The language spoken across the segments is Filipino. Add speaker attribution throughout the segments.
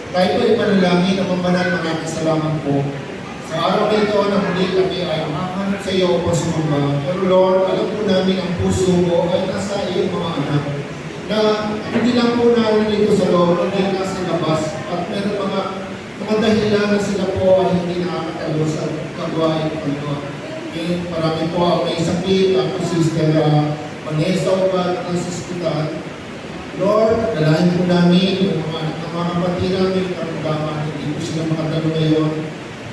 Speaker 1: Tayo po ay manalangin ng mabanal, maraming salamat po. Sa araw na ito na muli kami ay makakanap sa iyo upang sumamba. Pero Lord, alam po namin ang puso mo ay nasa iyong mga anak na hindi lang po narinig sa loob, hindi nasa labas at meron mga dahilan na sila po ay hindi nakakatalo sa kagwain ng Panginoon. Marami po ang may sakit, ang sister Vanessa o ba ng hospital. Lord, dalahin po namin yung mga kapatid namin karamdaman, hindi po sila makatalo ngayon.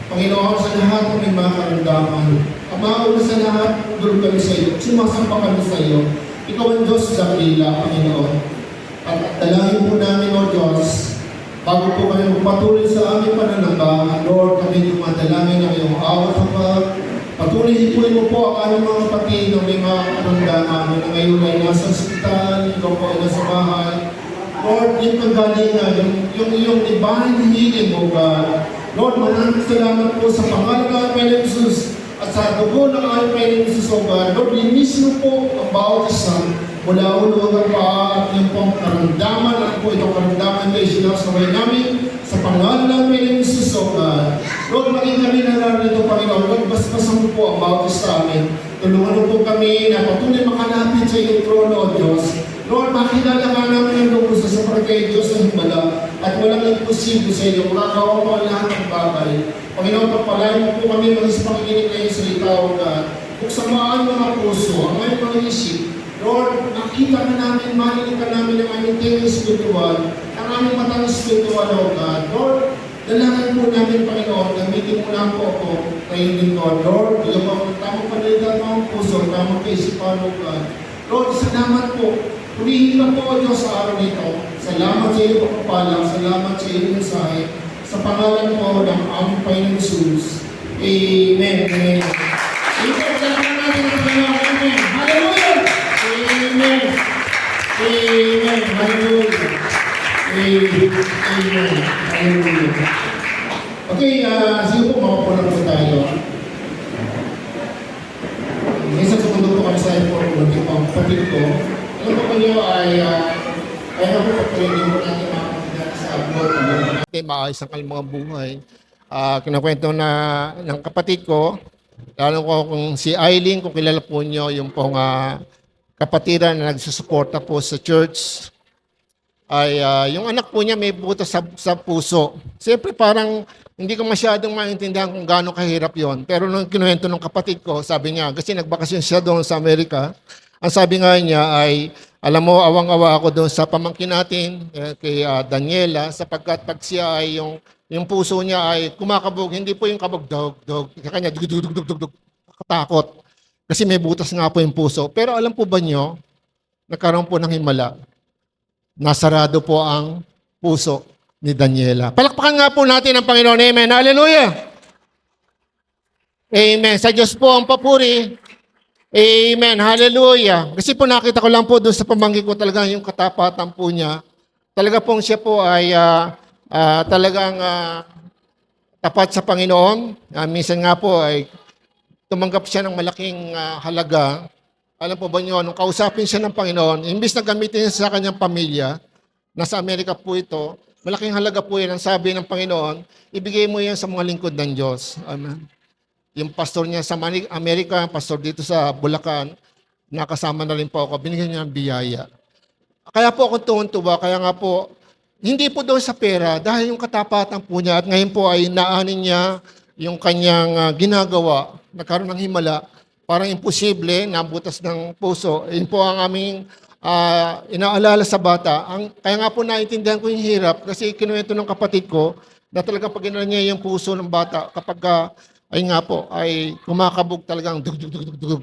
Speaker 1: Panginoon, sa lahat ng may mga karamdaman, Ama, una sa lahat, dulog kami sa iyo, sumasamba kami sa iyo. Ikaw ang Diyos sa kanila, Panginoon. At dalangin po namin, O Diyos, bago po kami magpatuloy sa aming pananambahan, Lord, kami dumadalangin ng iyong awat kapag patuloy hipuin mo po ang aming mga kapatid na may mga karamdaman na ngayon ay nasa ospital, ikaw po ay nasa bahay. Lord, yung kagalingan, yung iyong divine healing, O God. Lord, maraming salamat po sa pangalan ng Panginoon Jesus at sa dugo ng Panginoon Jesus, O God. Lord, linis mo po ang bawat isa mula ulo hanggang paa at yung pong karamdaman at po itong karamdaman kayo sinasaway namin sa pangalan ng Panginoon Jesus, O God. Lord, maging kami nararito, Panginoon. Lord, basbasan mo po ang bawat isa amin. Tulungan mo po kami na patuloy makalapit sa iyong trono, O Diyos. Lord, makilala ka namin ang lubusan sa pagkay Diyos sa himala at walang imposible sa iyo. Makakawa mo ang lahat ng bagay. Panginoon, pagpalain mo po kami mga sa pakikinig na iyong salita, O God. Buksan mo ang mga puso, ang aming mga isip. Lord, nakita ka namin, marinig ka namin ang aming tingin spiritual, ang aming matang spiritual, O God. Lord, dalangin po namin, Panginoon, gamitin mo lang po ako kayong lingkod. Lord, bigyan mo ang tamang panalitan mo ang puso, tamang kaisipan, O God. Lord, salamat po. Purihin ka po, O Diyos, sa araw nito. Salamat sa iyo, pagpapalang. Salamat sa iyong mensahe. Sa pangalan po ng aming Panginoon Jesus. Amen. Amen. Amen. Salamat natin ang Panginoon. Amen. Hallelujah. Amen. Amen. Hallelujah. Amen. Hallelujah. Okay, sige po, makapunan po tayo. Minsan sa mundo po kami sa airport, hindi pa ang kapatid ko. Alam po niyo ay kaya po pag-training po natin mga kapatid sa abroad. Natin maayos ang kanilang mga buhay. Kinakwento na ng kapatid ko, lalo ko kung si Eileen, kung kilala po niyo, yung pong kapatiran na nagsusuporta po sa church, ay yung anak po niya may butas sa puso. Siyempre parang hindi ko masyadong maintindihan kung gaano kahirap yon. Pero nung kinuwento ng kapatid ko, sabi niya, kasi nagbakasyon siya doon sa Amerika, ang sabi nga niya ay, alam mo, awang-awa ako doon sa pamangkin natin, kay Daniela, sapagkat pag siya ay yung puso niya ay kumakabog, hindi po yung kabog, dog, kanya, dug, katakot. Kasi may butas nga po yung puso. Pero alam po ba niyo, nagkaroon po ng himala. Nasarado po ang puso ni Daniela. Palakpakan nga po natin ang Panginoon. Amen. Hallelujah. Amen. Sa Diyos po ang papuri. Amen. Hallelujah. Kasi po nakita ko lang po doon sa pamangkin ko talaga yung katapatan po niya. Talaga pong siya po ay talagang tapat sa Panginoon. Minsan nga po ay tumanggap siya ng malaking halaga. Alam po ba niyo, nung kausapin siya ng Panginoon, imbis na gamitin niya sa kanyang pamilya, nasa Amerika po ito, malaking halaga po yan ang sabi ng Panginoon, ibigay mo yan sa mga lingkod ng Diyos. Amen. Yung pastor niya sa Amerika, pastor dito sa Bulacan, nakasama na rin po ako, binigyan niya ng biyaya. Kaya po ako tuwan-tuwa, kaya nga po, hindi po doon sa pera, dahil yung katapatan po niya, at ngayon po ay naanin niya yung kanyang ginagawa, nagkaroon ng himala, parang imposible, nabutas ng puso. Yun po ang aming inaalala sa bata. Kaya nga po naintindihan ko yung hirap, kasi kinuwento ng kapatid ko, na talagang pag ginawa niya yung puso ng bata, kapag ay nga po, ay kumakabog talagang dug,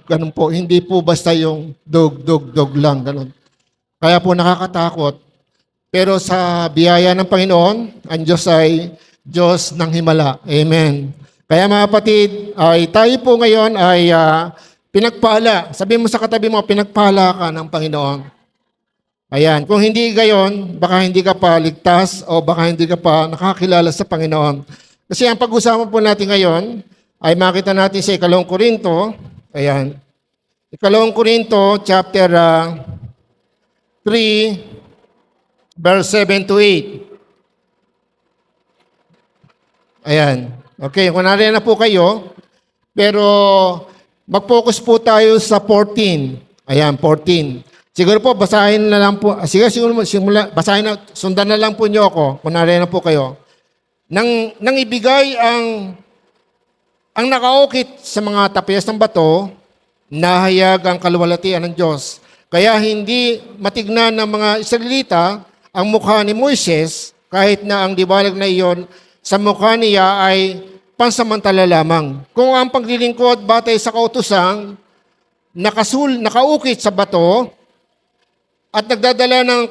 Speaker 1: ganun po. Hindi po basta yung dug lang, ganun. Kaya po nakakatakot. Pero sa biyaya ng Panginoon, ang Diyos ay Diyos ng himala. Amen. Kaya mga kapatid, ay tayo po ngayon ay pinagpala. Sabi mo sa katabi mo, pinagpala ka ng Panginoon. Ayan, kung hindi gayon, baka hindi ka pa ligtas o baka hindi ka pa nakakilala sa Panginoon. Kasi ang pag-usapan po natin ngayon ay makita natin sa 2 Korinto. Ayan. 2 Korinto chapter 3 verse 7 to 8.
Speaker 2: Ayan. Okay, kung nariyan na po kayo, pero mag-focus po tayo sa 14. Ayan, 14. Siguro po, basahin na lang po. Siguro basahin na, sundan na lang po niyo ako kung nariyan na po kayo. Nang ibigay ang nakaukit sa mga tapyas ng bato, nahayag ang kaluwalhatian ng Diyos. Kaya hindi matignan ng mga Israelita ang mukha ni Moises, kahit na ang liwanag na iyon sa mukha niya ay pansamantala lamang. Kung ang paglilingkod batay sa kautusang nakaukit sa bato at nagdadala ng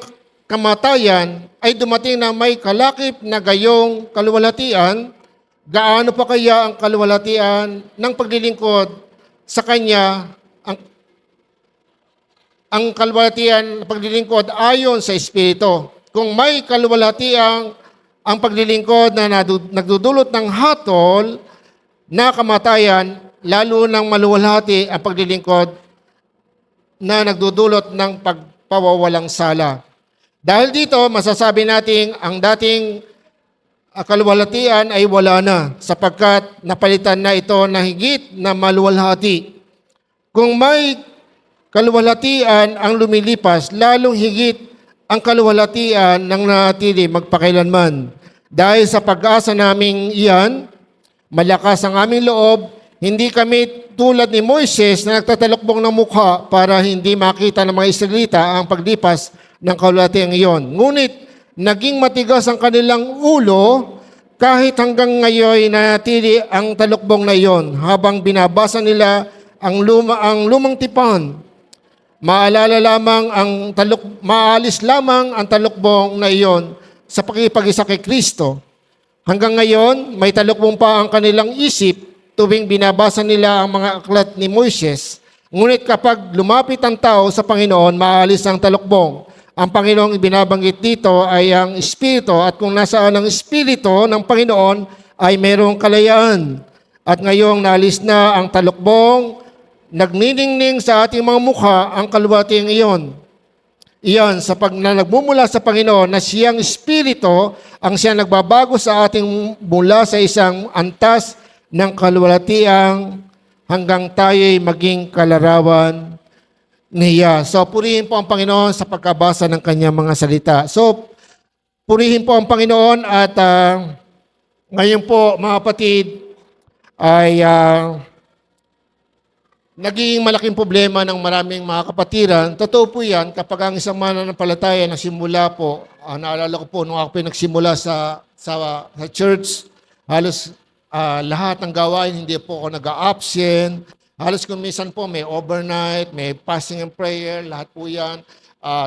Speaker 2: kamatayan, ay dumating na may kalakip na gayong kaluwalhatian, gaano pa kaya ang kaluwalhatian ng paglilingkod sa Kanya, ang kaluwalhatian ng paglilingkod ayon sa Espiritu. Kung may kaluwalhatian ang paglilingkod na nagdudulot ng hatol na kamatayan, lalo ng maluwalhati ang paglilingkod na nagdudulot ng pagpawawalang sala. Dahil dito, masasabi natin ang dating kaluwalhatian ay wala na sapagkat napalitan na ito na higit na maluwalhati. Kung may kaluwalhatian ang lumilipas, lalong higit ang kaluwalhatian ng nanatili magpakailanman. Dahil sa pag-asa naming iyan, malakas ang aming loob, hindi kami tulad ni Moises na nagtatalokbong ng mukha para hindi makita ng mga Israelita ang paglipas ng kaluwalhatian iyon. Ngunit naging matigas ang kanilang ulo kahit hanggang ngayon nanatili ang talukbong na iyon habang binabasa nila ang lumang tipan. Maalis lamang ang talukbong na iyon sa pakikipag-isa kay Kristo. Hanggang ngayon, may talukbong pa ang kanilang isip tuwing binabasa nila ang mga aklat ni Moises. Ngunit kapag lumapit ang tao sa Panginoon, maalis ang talukbong. Ang Panginoong ibinabanggit dito ay ang Espiritu, at kung nasaan ang Espiritu ng Panginoon ay mayroong kalayaan. At ngayong naalis na ang talukbong, nagniningning sa ating mga mukha ang kaluwalhatian iyon. Iyan, nagmumula sa Panginoon na siyang Espiritu ang siyang nagbabago sa ating mula sa isang antas ng kaluwalhatian hanggang tayo'y maging kalarawan niya. So, purihin po ang Panginoon sa pagkabasa ng kanyang mga salita. So, purihin po ang Panginoon at ngayon po, mga kapatid, ay naging malaking problema ng maraming mga kapatiran. Totoo po yan, kapag ang isang mananampalataya na simula po, naalala ko po, nung ako pinagsimula sa church, halos lahat ng gawain, hindi po ako nag-absent. Halos kung minsan po may overnight, may fasting and prayer, lahat po yan.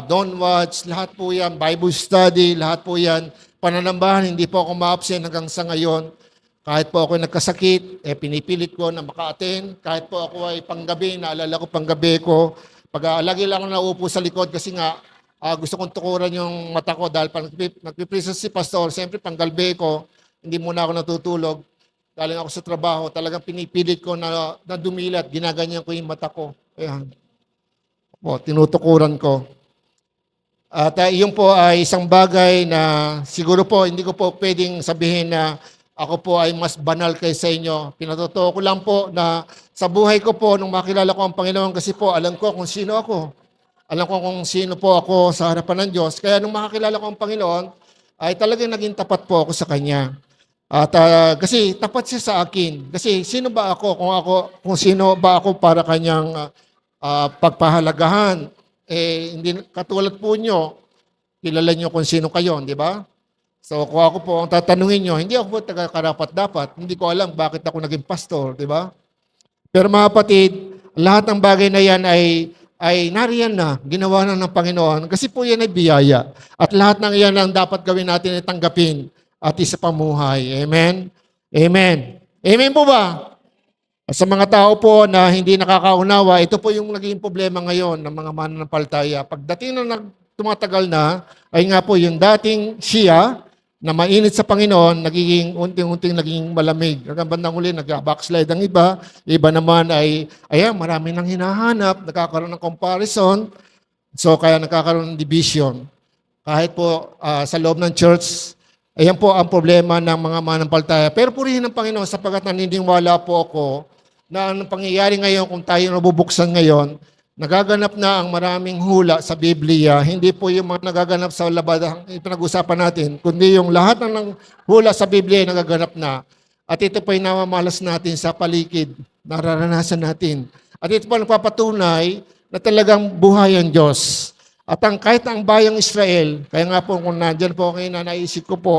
Speaker 2: Don't watch, lahat po yan. Bible study, lahat po yan. Pananambahan, hindi po ako ma-absent hanggang sa ngayon. Kahit po ako nagkasakit, pinipilit ko na maka-attend. Kahit po ako ay panggabi, naalala ko panggabi ko. Lagi lang ako naupo sa likod kasi nga gusto kong tukuran yung mata ko dahil nagpiprisa si pastor. Siyempre panggalbi ko, hindi muna ako natutulog. Galing ako sa trabaho, talagang pinipilit ko na dumilat, ginaganyan ko yung mata ko. Ayan. Tinutukuran ko. At iyon po ay isang bagay na siguro po, hindi ko po pwedeng sabihin na ako po ay mas banal kaysa inyo. Pinatotoo ko lang po na sa buhay ko po, nung makilala ko ang Panginoon, kasi po alam ko kung sino ako. Alam ko kung sino po ako sa harapan ng Diyos. Kaya nung makakilala ko ang Panginoon, ay talagang naging tapat po ako sa Kanya. At kasi tapat siya sa akin. Kasi sino ba ako kung sino ba ako para Kanyang pagpahalagahan? Hindi katulad po nyo, kilala nyo kung sino kayo, di ba? So kung ako po ang tatanungin nyo, hindi ako po karapat-dapat. Hindi ko alam bakit ako naging pastor, di ba? Pero mga kapatid, lahat ng bagay na yan ay nariyan na, ginawa na ng Panginoon. Kasi po yan ay biyaya. At lahat ng yan ang dapat gawin natin ay tanggapin at isa pamuhay. Amen? Amen. Amen po ba? At sa mga tao po na hindi nakakaunawa, ito po yung naging problema ngayon ng mga mananampalataya. Pagdating na tumatagal na, ay nga po yung dating siya, na mainit sa Panginoon, nagiging unting-unting naging malamig. Hanggang bandang uli, nag-backslide ang iba. Iba naman ay, marami nang hinahanap, nagkakaroon ng comparison. So, kaya nagkakaroon ng division. Kahit po sa loob ng church, Ayan po ang problema ng mga manampalataya. Pero purihin ng Panginoon sapagkat naniniwala po ako na ang pangyayari ngayon kung tayo nabubuksan ngayon, nagaganap na ang maraming hula sa Biblia. Hindi po yung mga nagaganap sa labadang pinag-usapan natin, kundi yung lahat ng hula sa Biblia ay nagaganap na. At ito po ay namamalas natin sa paligid, nararanasan natin. At ito po nagpapatunay na talagang buhay ang Diyos. At kahit ang bayang Israel, kaya nga po kung nandyan po kayo na naisip ko po,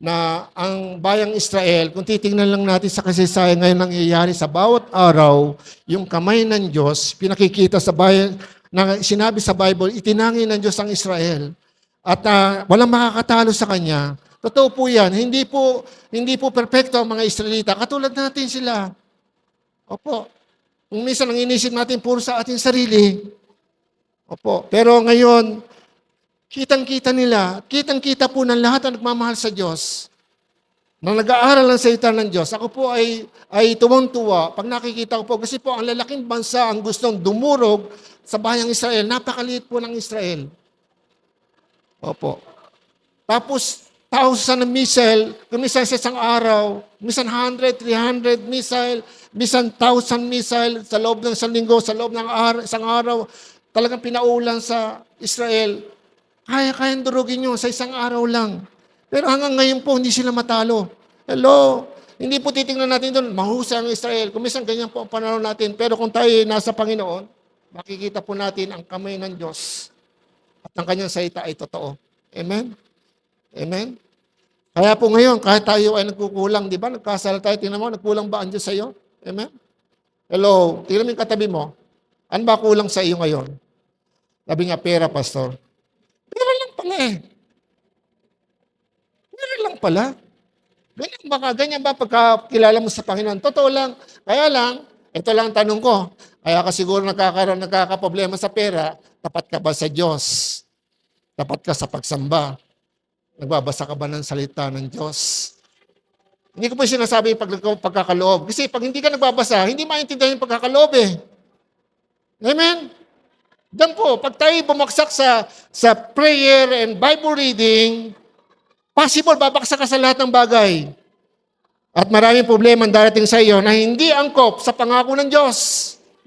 Speaker 2: na ang bayang Israel, kung titingnan lang natin sa kasaysayan ngayon nangyayari sa bawat araw, yung kamay ng Diyos, pinakikita sa bayan, na sinabi sa Bible, itinangin ng Diyos ang Israel. At walang makakatalo sa Kanya. Totoo po yan. Hindi po perfecto ang mga Israelita. Katulad natin sila. Opo. Kung minsan ang inisip natin puro sa ating sarili. Opo. Pero ngayon, kitang-kita po ng lahat ang nagmamahal sa Diyos. Nang nag-aaral ng salita ng Diyos, ako po ay tuwang-tuwa pag nakikita ko po, kasi po ang lalaking bansa ang gustong dumurog sa bayang Israel. Napakaliit po ng Israel. Opo. Tapos, 1,000 na missile, kumisan sa isang araw, minsan 100, 300 missile, minsan 1,000 missile sa loob ng isang linggo, sa loob ng isang araw, talagang pinaulan sa Israel. Kayang durugin nyo sa isang araw lang. Pero hanggang ngayon po, hindi sila matalo. Hello? Hindi po titingnan natin doon, mahusay ang Israel. Kumisan ganyan po ang panahon natin. Pero kung tayo nasa Panginoon, makikita po natin ang kamay ng Diyos. At ang kanyang salita ay totoo. Amen? Amen? Kaya po ngayon, kahit tayo ay nagkukulang, di ba? Nagkasala tayo, tingnan mo, nagkulang ba ang Diyos sa iyo? Amen? Hello? Tingnan mo yung katabi mo. Ano ba kulang sa iyo ngayon? Sabi nga, pera, pastor. Pera lang pala eh. Pera lang pala. Ganyan ba pagkakilala mo sa Panginoon? Totoo lang. Kaya lang, ito lang ang tanong ko. Kaya ka siguro nagkakaproblema sa pera, tapat ka ba sa Diyos? Tapat ka sa pagsamba? Nagbabasa ka ba ng salita ng Diyos? Hindi ko po sinasabi yung pagkakaloob. Kasi pag hindi ka nagbabasa, hindi maintindihan yung pagkakaloob eh. Amen? Diyan po, pag tayo bumaksak sa prayer and Bible reading, possible, babaksak ka sa lahat ng bagay. At maraming problema ang darating sa iyo na hindi angkop sa pangako ng Diyos.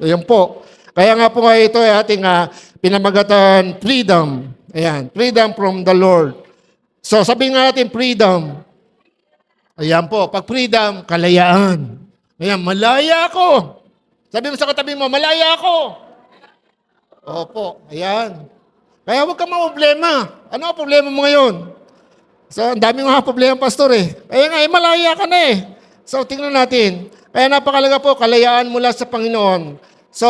Speaker 2: Ayan po. Kaya nga po ito ay ating pinamagatan, freedom. Ayan, freedom from the Lord. So sabihin nga natin, freedom. Ayan po, pag freedom, kalayaan. Ayan, malaya ako. Sabi mo sa katabi mo, malaya ako. Opo, ayan. Kaya huwag kang problema. Ano ang problema mo ngayon? So, ang dami mga problema, pastor eh. Kaya nga, malaya ka na eh. So, tingnan natin. Kaya napakalaga po, kalayaan mula sa Panginoon. So,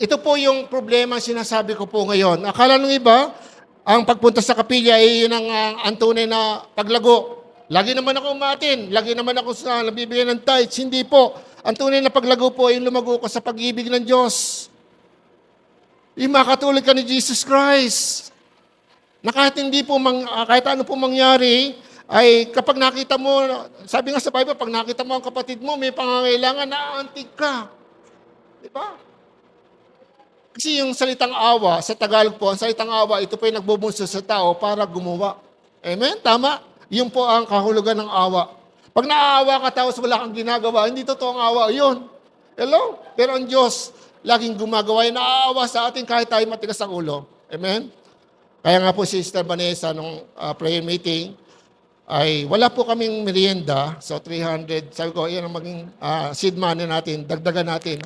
Speaker 2: ito po yung problema sinasabi ko po ngayon. Akala ng iba, ang pagpunta sa kapilya ay yun ang tunay na paglago. Lagi naman ako umatin. Lagi naman ako nabibigyan ng tithes. Hindi po. Ang tunay na paglago po ay yung lumago ko sa pag-ibig ng Diyos. Yung makatulad ka ni Jesus Christ. Na kahit kahit ano po mangyari, ay kapag nakita mo, sabi nga sa Bible, pag nakita mo ang kapatid mo, may pangangailangan, naaantig ka. Di ba? Kasi yung salitang awa, sa Tagalog po, ang salitang awa, ito po yung nagbubunso sa tao para gumawa. Amen? Tama? Yun po ang kahulugan ng awa. Pag naaawa ka tapos wala kang ginagawa, hindi totoong awa. Yun. Hello? Pero ang Diyos, laging gumagawa, naaawa sa atin kahit tayo matigas ang ulo. Amen? Kaya nga po si Sister Vanessa nung prayer meeting, ay wala po kaming merienda. So 300, sabi ko, yan ang maging seed money natin, dagdagan natin.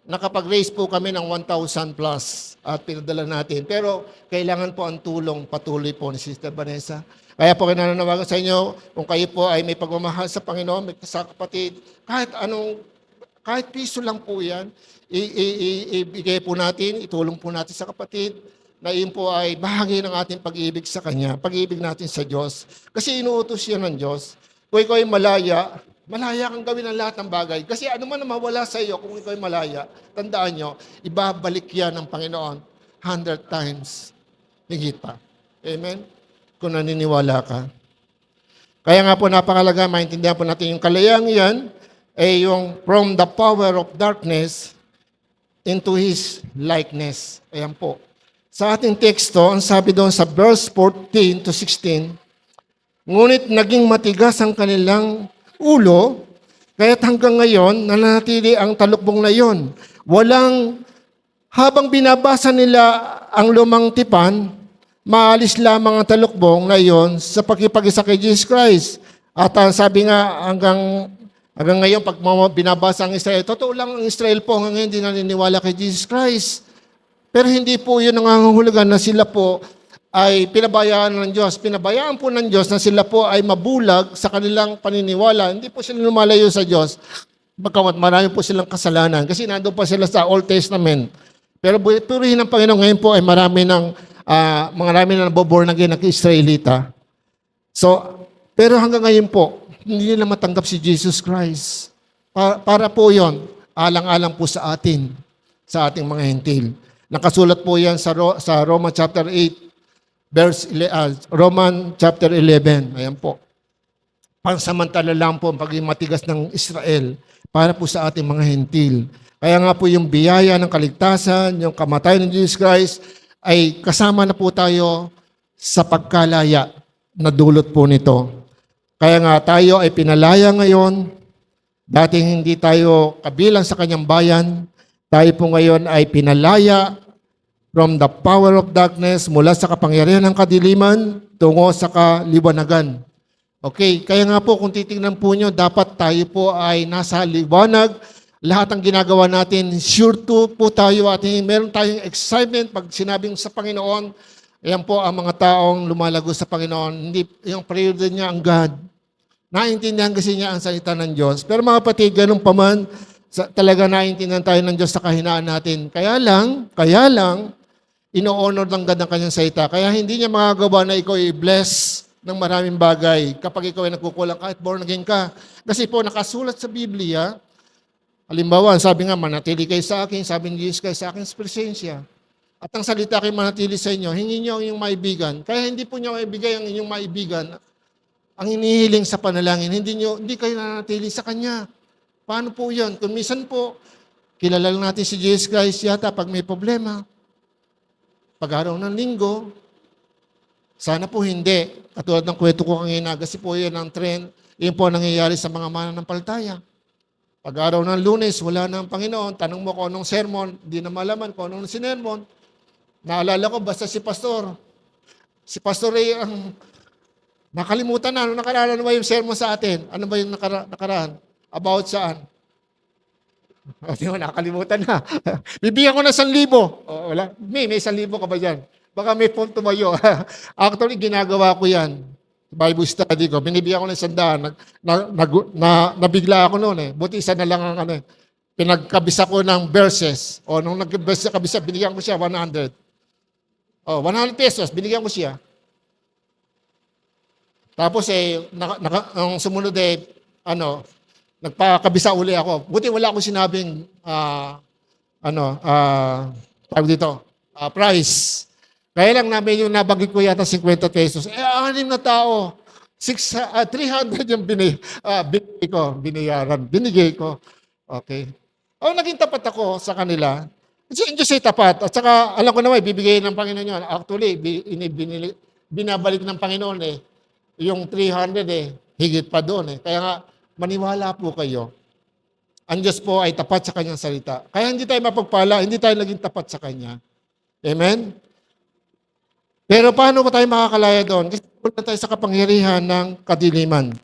Speaker 2: Nakapag-raise po kami ng 1,000 plus at pinadala natin. Pero kailangan po ang tulong patuloy po ni Sister Vanessa. Kaya po kinananawagan sa inyo, kung kayo po ay may pagmamahal sa Panginoon, may sa kapatid, kahit piso lang po yan, ibigay po natin, itulong po natin sa kapatid, na yun po ay bahagi ng ating pag-ibig sa Kanya, pag-ibig natin sa Diyos. Kasi inuutos yan ng Diyos. Kung ikaw ay malaya kang gawin ang lahat ng bagay. Kasi ano man na mawala sa iyo kung ikaw ay malaya, tandaan nyo, ibabalik yan ng Panginoon 100 times. Higit pa. Amen? Kung naniniwala ka. Kaya nga po napakalaga, maintindihan po natin yung kalayaan yan, ay yung from the power of darkness into His likeness. Ayan po. Sa ating teksto, ang sabi doon sa verse 14 to 16, Ngunit naging matigas ang kanilang ulo, kaya't hanggang ngayon nananatili ang talukbong na iyon. Habang binabasa nila ang lumang tipan, maalis lamang ang talukbong na iyon sa pagkipag-isa kay Jesus Christ. At sabi nga hanggang ngayon, pag binabasa ang Israel, totoo lang ang Israel po hanggang ngayon hindi naniniwala kay Jesus Christ. Pero hindi po yun nangangahulugan na sila po ay pinabayaan ng Diyos. Pinabayaan po ng Diyos na sila po ay mabulag sa kanilang paniniwala. Hindi po sila lumalayo sa Diyos. Bagamat marami po silang kasalanan kasi nandun pa sila sa Old Testament. Pero purihin ng Panginoon ngayon po ay marami na naboborn again na Israelita. So, pero hanggang ngayon po, hindi nila matanggap si Jesus Christ. Para po yon, alang-alang po sa atin, sa ating mga hentil. Nakasulat po yan sa Romans chapter 8, Roman chapter 11. Ayan po. Pansamantala lang po ang pagiging matigas ng Israel para po sa ating mga hentil. Kaya nga po yung biyaya ng kaligtasan, yung kamatayan ng Jesus Christ, ay kasama na po tayo sa pagkalaya na dulot po nito. Kaya nga tayo ay pinalaya ngayon, dating hindi tayo kabilang sa kanyang bayan, tayo po ngayon ay pinalaya from the power of darkness, mula sa kapangyarihan ng kadiliman, tungo sa kaliwanagan. Okay, kaya nga po kung titingnan po nyo, dapat tayo po ay nasa liwanag. Lahat ng ginagawa natin, sure to po tayo at meron tayong excitement pag sinabing sa Panginoon. Ayan po ang mga taong lumalago sa Panginoon. Hindi, yung prayer din niya ang God. Naintindihan kasi niya ang salita ng Diyos. Pero mga kapatid, ganun pa man, talaga naintindihan tayo ng Diyos sa kahinaan natin. Kaya lang, ino-honor ng God ang kanyang salita. Kaya hindi niya magagawa na ikaw i-bless ng maraming bagay kapag ikaw ay nagkukulang kahit born again ka. Kasi po nakasulat sa Biblia, halimbawa, sabi nga, manatili kayo sa akin, sabi ni Jesus kayo sa akin sa presensya. At ang salita kayo manatili sa inyo, hingin niyo ang inyong maibigan. Kaya hindi po niyo maibigay ang inyong maibigan ang hinihiling sa panalangin. Hindi kayo nanatili sa Kanya. Paano po yun? Kung minsan po, kilala lang natin si Jesus Christ yata pag may problema. Pag-araw ng linggo, sana po hindi. Katulad ng kwento ko kanina, kasi po yun ang trend, yun po ang nangyayari sa mga mananampalataya. Pag-araw ng Lunes, wala na ang Panginoon. Tanong mo kung anong sermon, hindi na malaman kung anong sinermon. Naalala ko, basta si Pastor. Si Pastor ay ang nakalimutan na. Ano nakaraan ba yung sermon sa atin? Ano ba yung nakaraan? About saan? Di mo, nakalimutan na. Bibigyan ko na 1,000. Wala. May 1,000 ka ba dyan? Baka may phone tumayo. Actually, ginagawa ko yan. Bible study ko, binibigyan ko ng 100. Nabigla ako noon eh. Buti isa na lang ang pinagkabisa ko ng verses. O nung nagkabisa, binigyan ko siya 100. 100 pesos, binigyan ko siya. Tapos ang sumunod nagpakabisa uli ako. Buti wala akong sinabing price. Kaya lang namin yung nabagay ko yata 50 pesos. 6 na tao. 300 yung binigay ko. Okay. Naging tapat ako sa kanila. Kasi yung Diyos ay tapat. At saka, alam ko naman, bibigay ng Panginoon yun. Actually, binabalik ng Panginoon yung 300 higit pa doon Kaya nga, maniwala po kayo. Ang Diyos po ay tapat sa kanyang salita. Kaya hindi tayo mapagpala, hindi tayo naging tapat sa kanya. Amen? Pero paano ba tayo makakalaya doon? Kasi punta tayo sa kapangyarihan ng kadiliman.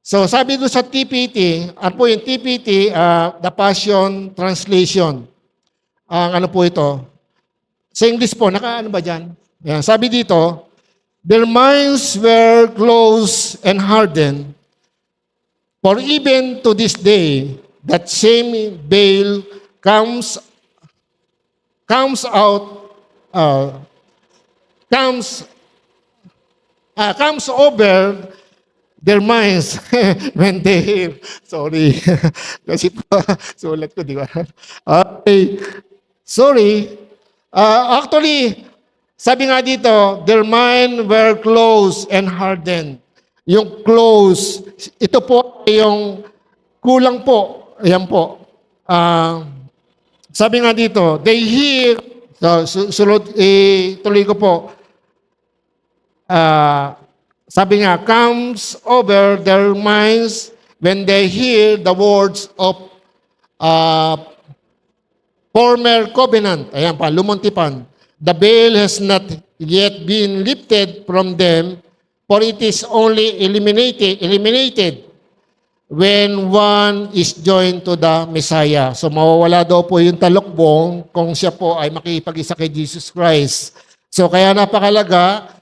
Speaker 2: So sabi doon sa TPT, ano po yung TPT, the Passion Translation. Ano po ito? Sa English po, ano ba dyan? Yan, sabi dito, their minds were closed and hardened, for even to this day, that same veil comes over their minds when they hear. Sorry. Kasi po, sulat ko, di ba? Okay. Sorry. Actually, sabi nga dito, their mind were closed and hardened. Yung close, ito po yung kulang po. Ayan po. Sabi nga dito, they hear, tuloy ko po, sabi nga, comes over their minds when they hear the words of uh, former covenant. Ayan pa, lumuntipan. The veil has not yet been lifted from them, for it is only eliminated when one is joined to the Messiah. So mawawala daw po yung talukbong kung siya po ay makipag-isa kay Jesus Christ. So kaya napakalaga,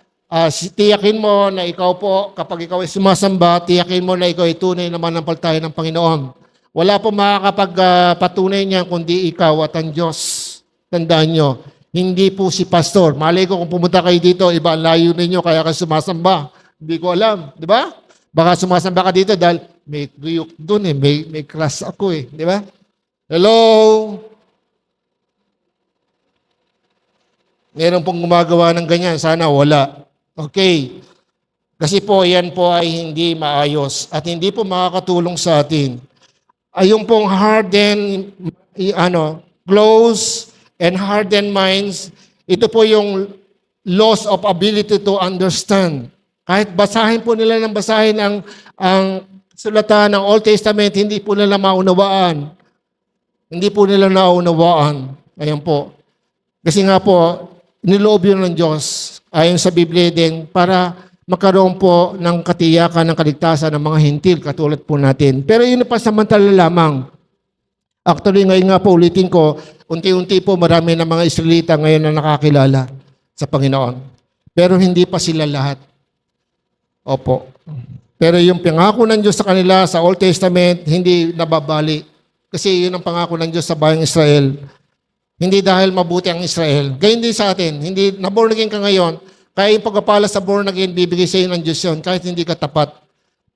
Speaker 2: tiyakin mo na ikaw po, kapag ikaw ay sumasamba, tiyakin mo na ikaw ay tunay na manampalataya ng Panginoon. Wala po makakapagpatunay niyan kundi ikaw at ang Diyos. Tandaan nyo, hindi po si pastor. Malay ko kung pumunta kayo dito, iba ang layo ninyo kaya ka sumasamba. Hindi ko alam, di ba? Baka sumasamba ka dito dahil may riyok doon may crush ako di ba? Hello? Meron pong gumagawa ng ganyan, sana wala. Okay. Kasi po, yan po ay hindi maayos at hindi po makakatulong sa atin. Ay yung pong hardened, close and hardened minds, ito po yung loss of ability to understand. Kahit basahin po nila ng basahin ang sulatan ng Old Testament, hindi po nila maunawaan. Hindi po nila naunawaan. Ayan po. Kasi nga po, niloob yun ng Diyos, ayon sa Biblia din, para magkaroon po ng katiyakan ng kaligtasan ng mga hintil, katulad po natin. Pero yun pa samantala lamang. Actually, ngayon nga po, ulitin ko, unti-unti po marami ng mga Israelita ngayon na nakakilala sa Panginoon. Pero hindi pa sila lahat. Opo. Pero yung pangako ng Diyos sa kanila sa Old Testament, hindi nababali. Kasi yun ang pangako ng Diyos sa bayang Israel. Hindi dahil mabuti ang Israel. Gayun din sa atin. Hindi, na-born again ka ngayon, kaya yung pagpapala sa born again, bibigay sa iyo ng Diyos yun, kahit hindi ka tapat.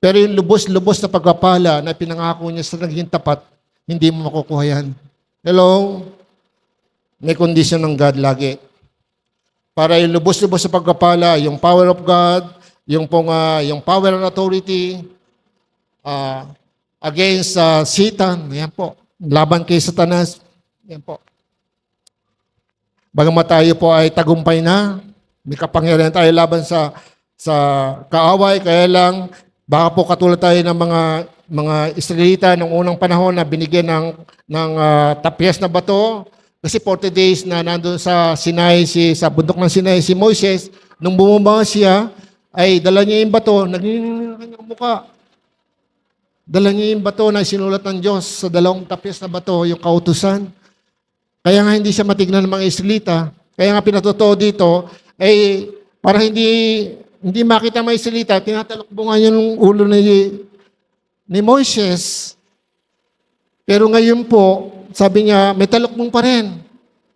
Speaker 2: Pero yung lubos-lubos na pagpapala na pinangako niya sa naging tapat, hindi mo makukuha yan. Hello? May condition ng God lagi. Para yung lubos-lubos sa pagpapala, yung power of God, yung power and authority against Satan, yan po. Laban kay Satanas, yan po. Bagamat tayo po ay tagumpay na, may kapangyarihan tayo laban sa kaaway, kaya lang, baka po katulad tayo ng mga Israelita noong unang panahon na binigyan ng tapyas na bato, kasi 40 days na nandun sa Sinai, sa bundok ng Sinai, si Moises, nung bumaba siya, ay dala niya yung bato, naging kanyang muka. Dala niya yung bato na sinulat ng Diyos sa dalawang tapyas na bato, yung kautusan. Kaya nga hindi siya matignan ng mga Israelita. Kaya nga pinatotoo dito, para hindi makita ng mga Israelita, tinatalokbungan yung ulo ni Moises. Pero ngayon po, sabi niya, may talokbong pa rin.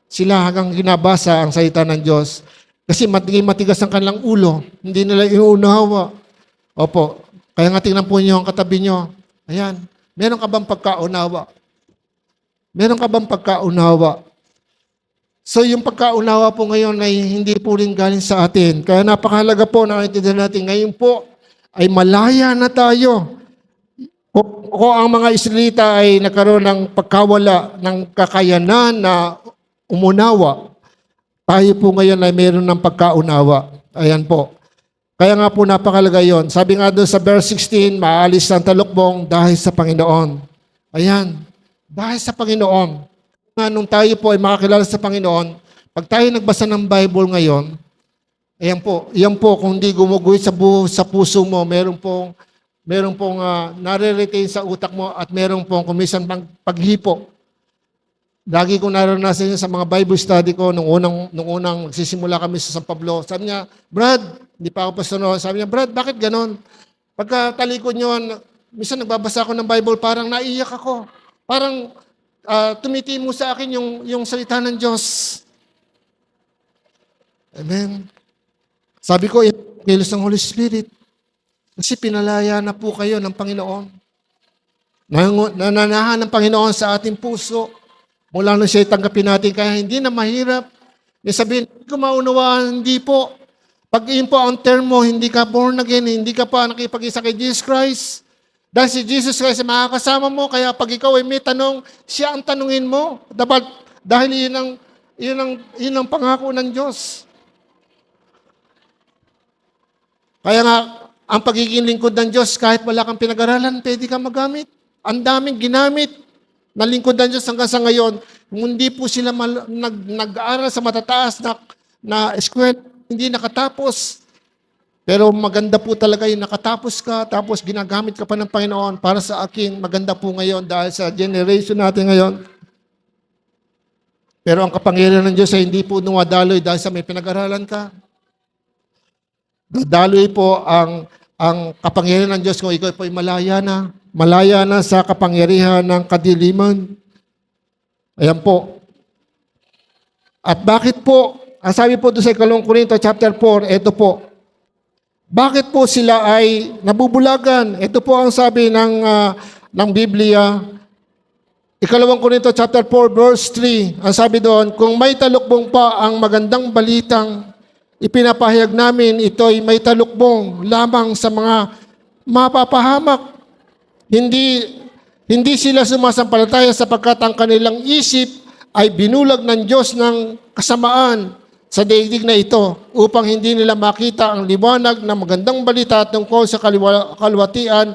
Speaker 2: Sila hanggang ginabasa ang salita ng Diyos. Kasi matigas ang kanilang ulo. Hindi nila iuunawa. Opo. Kaya nga tingnan po niyo ang katabi niyo. Ayan. Meron ka bang pagkaunawa? Meron ka bang pagkaunawa? So yung pagkaunawa po ngayon ay hindi po rin galing sa atin. Kaya napakahalaga po na naintindihan natin. Ngayon po ay malaya na tayo. Kung ang mga Israelita ay nagkaroon ng pagkawala ng kakayanan na umunawa, tayo po ngayon ay mayroon ng pagkaunawa. Ayan po. Kaya nga po napakalaga yon. Sabi nga doon sa verse 16, maalis ang talukbong dahil sa Panginoon. Ayan. Dahil sa Panginoon. Nung tayo po ay makakilala sa Panginoon, pag tayo nagbasa ng Bible ngayon, yan po, kung hindi gumuguhit sa puso mo, meron pong nare-retain sa utak mo at meron pong kumisan paghipo. Lagi kong naranasan yun sa mga Bible study ko nung unang nagsisimula kami sa San Pablo. Sabi niya, Brad, hindi pa ako pastor, sabi niya, Brad, bakit ganon? Pagka talikod niyo, minsan nagbabasa ako ng Bible, parang naiyak ako. Parang tumitimo sa akin yung salita ng Diyos. Amen. Sabi ko, kilos ng Holy Spirit. Kasi pinalaya na po kayo ng Panginoon. Nananahan ng Panginoon sa ating puso. Mula nung siya tanggapin natin, kaya hindi na mahirap. May sabihin, hindi ko maunawaan, hindi po. Pag yun po ang term mo, hindi ka born again, hindi ka pa nakipag-isa kay Jesus Christ. Dahil si Jesus Christ ay makakasama mo, kaya pag ikaw ay may tanong, siya ang tanungin mo. Dahil yun ang pangako ng Diyos. Kaya nga, ang pagiging lingkod ng Diyos, kahit wala kang pinag-aralan, pwede kang magamit. Ang daming ginamit na lingkod ng Diyos hanggang sa ngayon. Hindi po sila nag-aaral sa matataas na eskwela, hindi nakatapos. Pero maganda po talaga yung nakatapos ka, tapos ginagamit ka pa ng Panginoon para sa akin. Maganda po ngayon dahil sa generation natin ngayon. Pero ang kapangyarihan ng Diyos ay hindi po nuwadaloy dahil sa may pinag-aralan ka. Dadaloy po ang kapangyarihan ng Diyos kung ikaw po ay malaya na sa kapangyarihan ng kadiliman. Ayan po. At bakit po, ang sabi po doon sa 2 Korinto chapter 4, ito po, bakit po sila ay nabubulagan? Ito po ang sabi ng Biblia, 2 Korinto chapter 4 verse 3, ang sabi doon, kung may talukbong pa ang magandang balitang ipinapahayag namin, ito ay may talukbong lamang sa mga mapapahamak. Hindi sila sumasampalataya sapagkat ang kanilang isip ay binulag ng Diyos ng kasamaan sa daigdig na ito upang hindi nila makita ang liwanag ng magandang balita tungkol sa kalwatian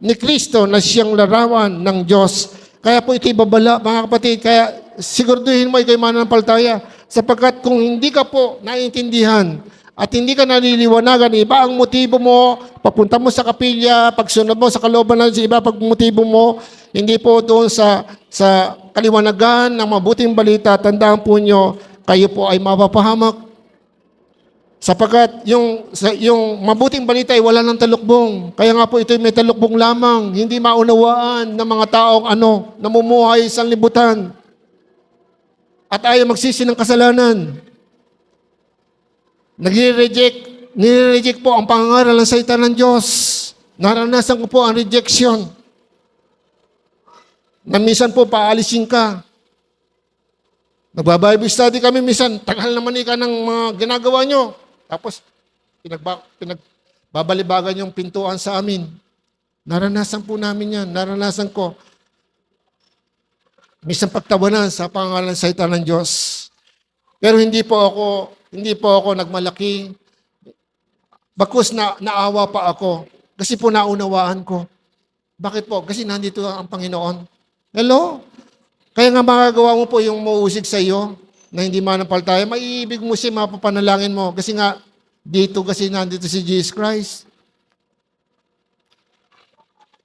Speaker 2: ni Kristo na siyang larawan ng Diyos. Kaya po ito'y babala, mga kapatid. Kaya siguraduhin mo ikaw mananampalataya sapagkat kung hindi ka po naiintindihan at hindi ka naliliwanagan, iba ang motibo mo, papunta mo sa kapilya, pagsunod mo sa kalooban ng iba, pag motibo mo, hindi po doon sa kaliwanagan ng mabuting balita, tandaan po nyo, kayo po ay mapapahamak. Sapagkat yung mabuting balita ay wala ng talukbong. Kaya nga po ito may talukbong lamang, hindi maunawaan ng mga taong namumuhay sa libutan. At ayaw magsisi ng kasalanan. Nire-reject po ang pangangaral ng salita ng Diyos. Naranasan ko po ang rejection. Na minsan po paalisin ka. Nagba-Bible study kami minsan, tagal naman ka ng mga ginagawa nyo. Tapos, pinagbabalibagan yung pintuan sa amin. Naranasan po namin yan. Naranasan ko. Minsan pagtawanan sa pangalan ng salita ng Diyos. Pero hindi po ako nagmalaki. Bakos naawa pa ako. Kasi po naunawaan ko. Bakit po? Kasi nandito ang Panginoon. Hello? Kaya nga magagawa mo po yung mauusig sa iyo na hindi manampalataya, maiibig mo siya, mapapanalangin mo. Kasi nga, kasi nandito si Jesus Christ.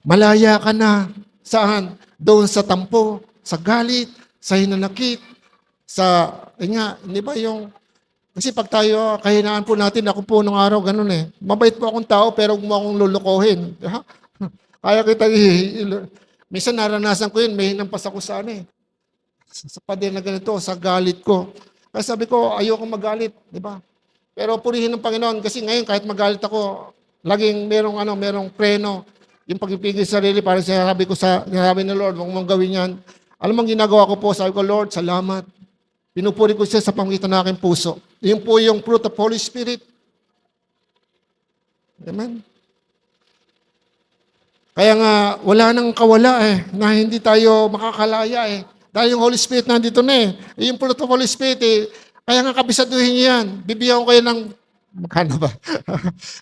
Speaker 2: Malaya ka na. Saan? Doon sa tampo, sa galit, sa hinanakit, hindi ba yung, kasi pag tayo, kahinaan po natin, ako po nung araw, ganun eh. Mabait po akong tao, pero huwag mo akong lulukohin. Kaya kita, minsan naranasan ko yun, may hinampas ako sa sa pader na ganito, sa galit ko. Kaya sabi ko, ayoko magalit, di ba? Pero purihin ng Panginoon, kasi ngayon kahit magalit ako, laging merong preno, yung pagpipigil sa sarili, para sinabi ng Lord, huwag mong gawin yan. Alam mo ang ginagawa ko po, sabi ko, Lord, salamat. Pinupuri ko siya sa pamagitan ng aking puso. Yun po yung fruit of Holy Spirit. Amen? Kaya nga, wala nang kawala na hindi tayo makakalaya Dahil yung Holy Spirit nandito na Yung fruit of Holy Spirit kaya nga kabisaduhin niyo yan. Bibigyan ko kayo ng, magkano ba?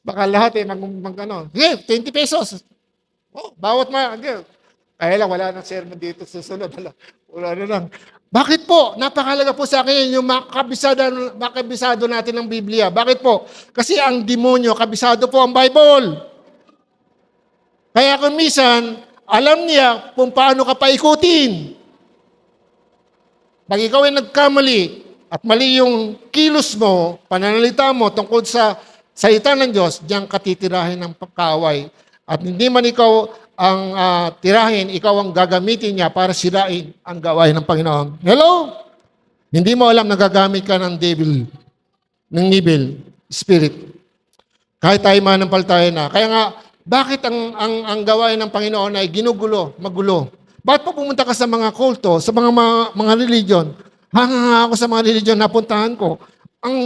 Speaker 2: Baka lahat 20 pesos. Bawat kaya lang, wala nang sermon dito susunod. Wala na lang. Bakit po? Napakalaga po sa akin yung makabisado natin ng Biblia. Bakit po? Kasi ang demonyo, kabisado po ang Bible. Kaya kung minsan, alam niya kung paano ka paikutin. Pag ikaw ay nagkamali at mali yung kilos mo, pananalita mo tungkol sa salita ng Diyos, diyan ka titirahin ng pagkaaway. At hindi man ikaw ang tirahin, ikaw ang gagamitin niya para sirain ang gawain ng Panginoon. Hello? Hindi mo alam na gagamit ka ng evil spirit. Kahit tayo manampalataya na. Kaya nga, bakit ang gawain ng Panginoon ay magulo? Bakit pa pumunta ka sa mga kulto, sa mga religion? Hanga ako sa mga religion na puntahan ko. Ang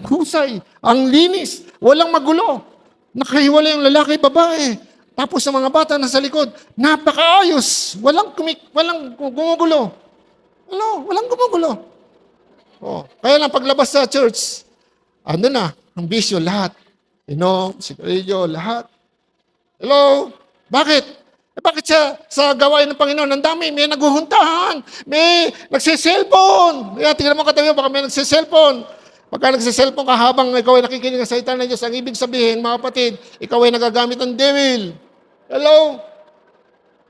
Speaker 2: husay, ang linis, walang magulo. Nakahiwalay yung lalaki, babae. Tapos sa mga bata nasa likod, napakaayos. Walang gumugulo. Walang gumugulo. Kaya lang paglabas sa church, ang bisyo lahat. inom, sigarilyo, lahat. Hello? Bakit? Bakit sa gawain ng Panginoon, ang dami, may naguhuntahan, may nagsiselfon. Kaya tingnan mo katabi, baka may nagsiselfon. Pagka nagsiselfon ka habang ikaw ay nakikinig ng salita ng Diyos, ang ibig sabihin, mga kapatid, ikaw ay nagagamit ng devil. Hello?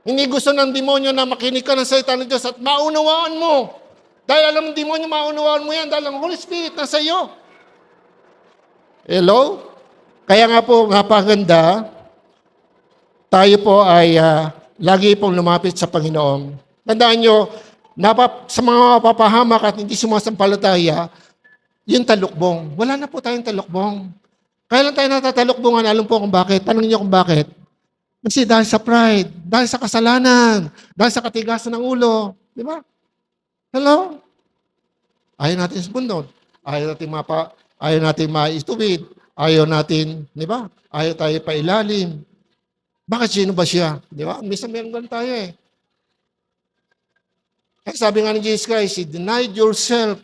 Speaker 2: Hindi gusto ng demonyo na makinig ka ng salita ng Diyos at maunawaan mo. Dahil alam ng demonyo, maunawaan mo yan dahil ang Holy Spirit nasa iyo. Hello? Kaya nga po, napaganda, tayo po ay lagi pong lumapit sa Panginoon. Tandaan nyo, sa mga papahamak at hindi sumasampalataya, yung talukbong. Wala na po tayong talukbong. Kaya lang tayo natatalukbongan, alam po kung bakit. Tanong niyo kung bakit. Kasi dahil sa pride, dahil sa kasalanan, dahil sa katigasan ng ulo. Di ba? Hello? Ayaw natin sumunod. Ayaw natin maistubid. Ayaw natin, di ba? Ayaw tayo pailalim. Bakit sino ba siya? Di ba? Minsan meron ganun tayo eh. Kaya sabi nga ni Jesus Christ, deny yourself.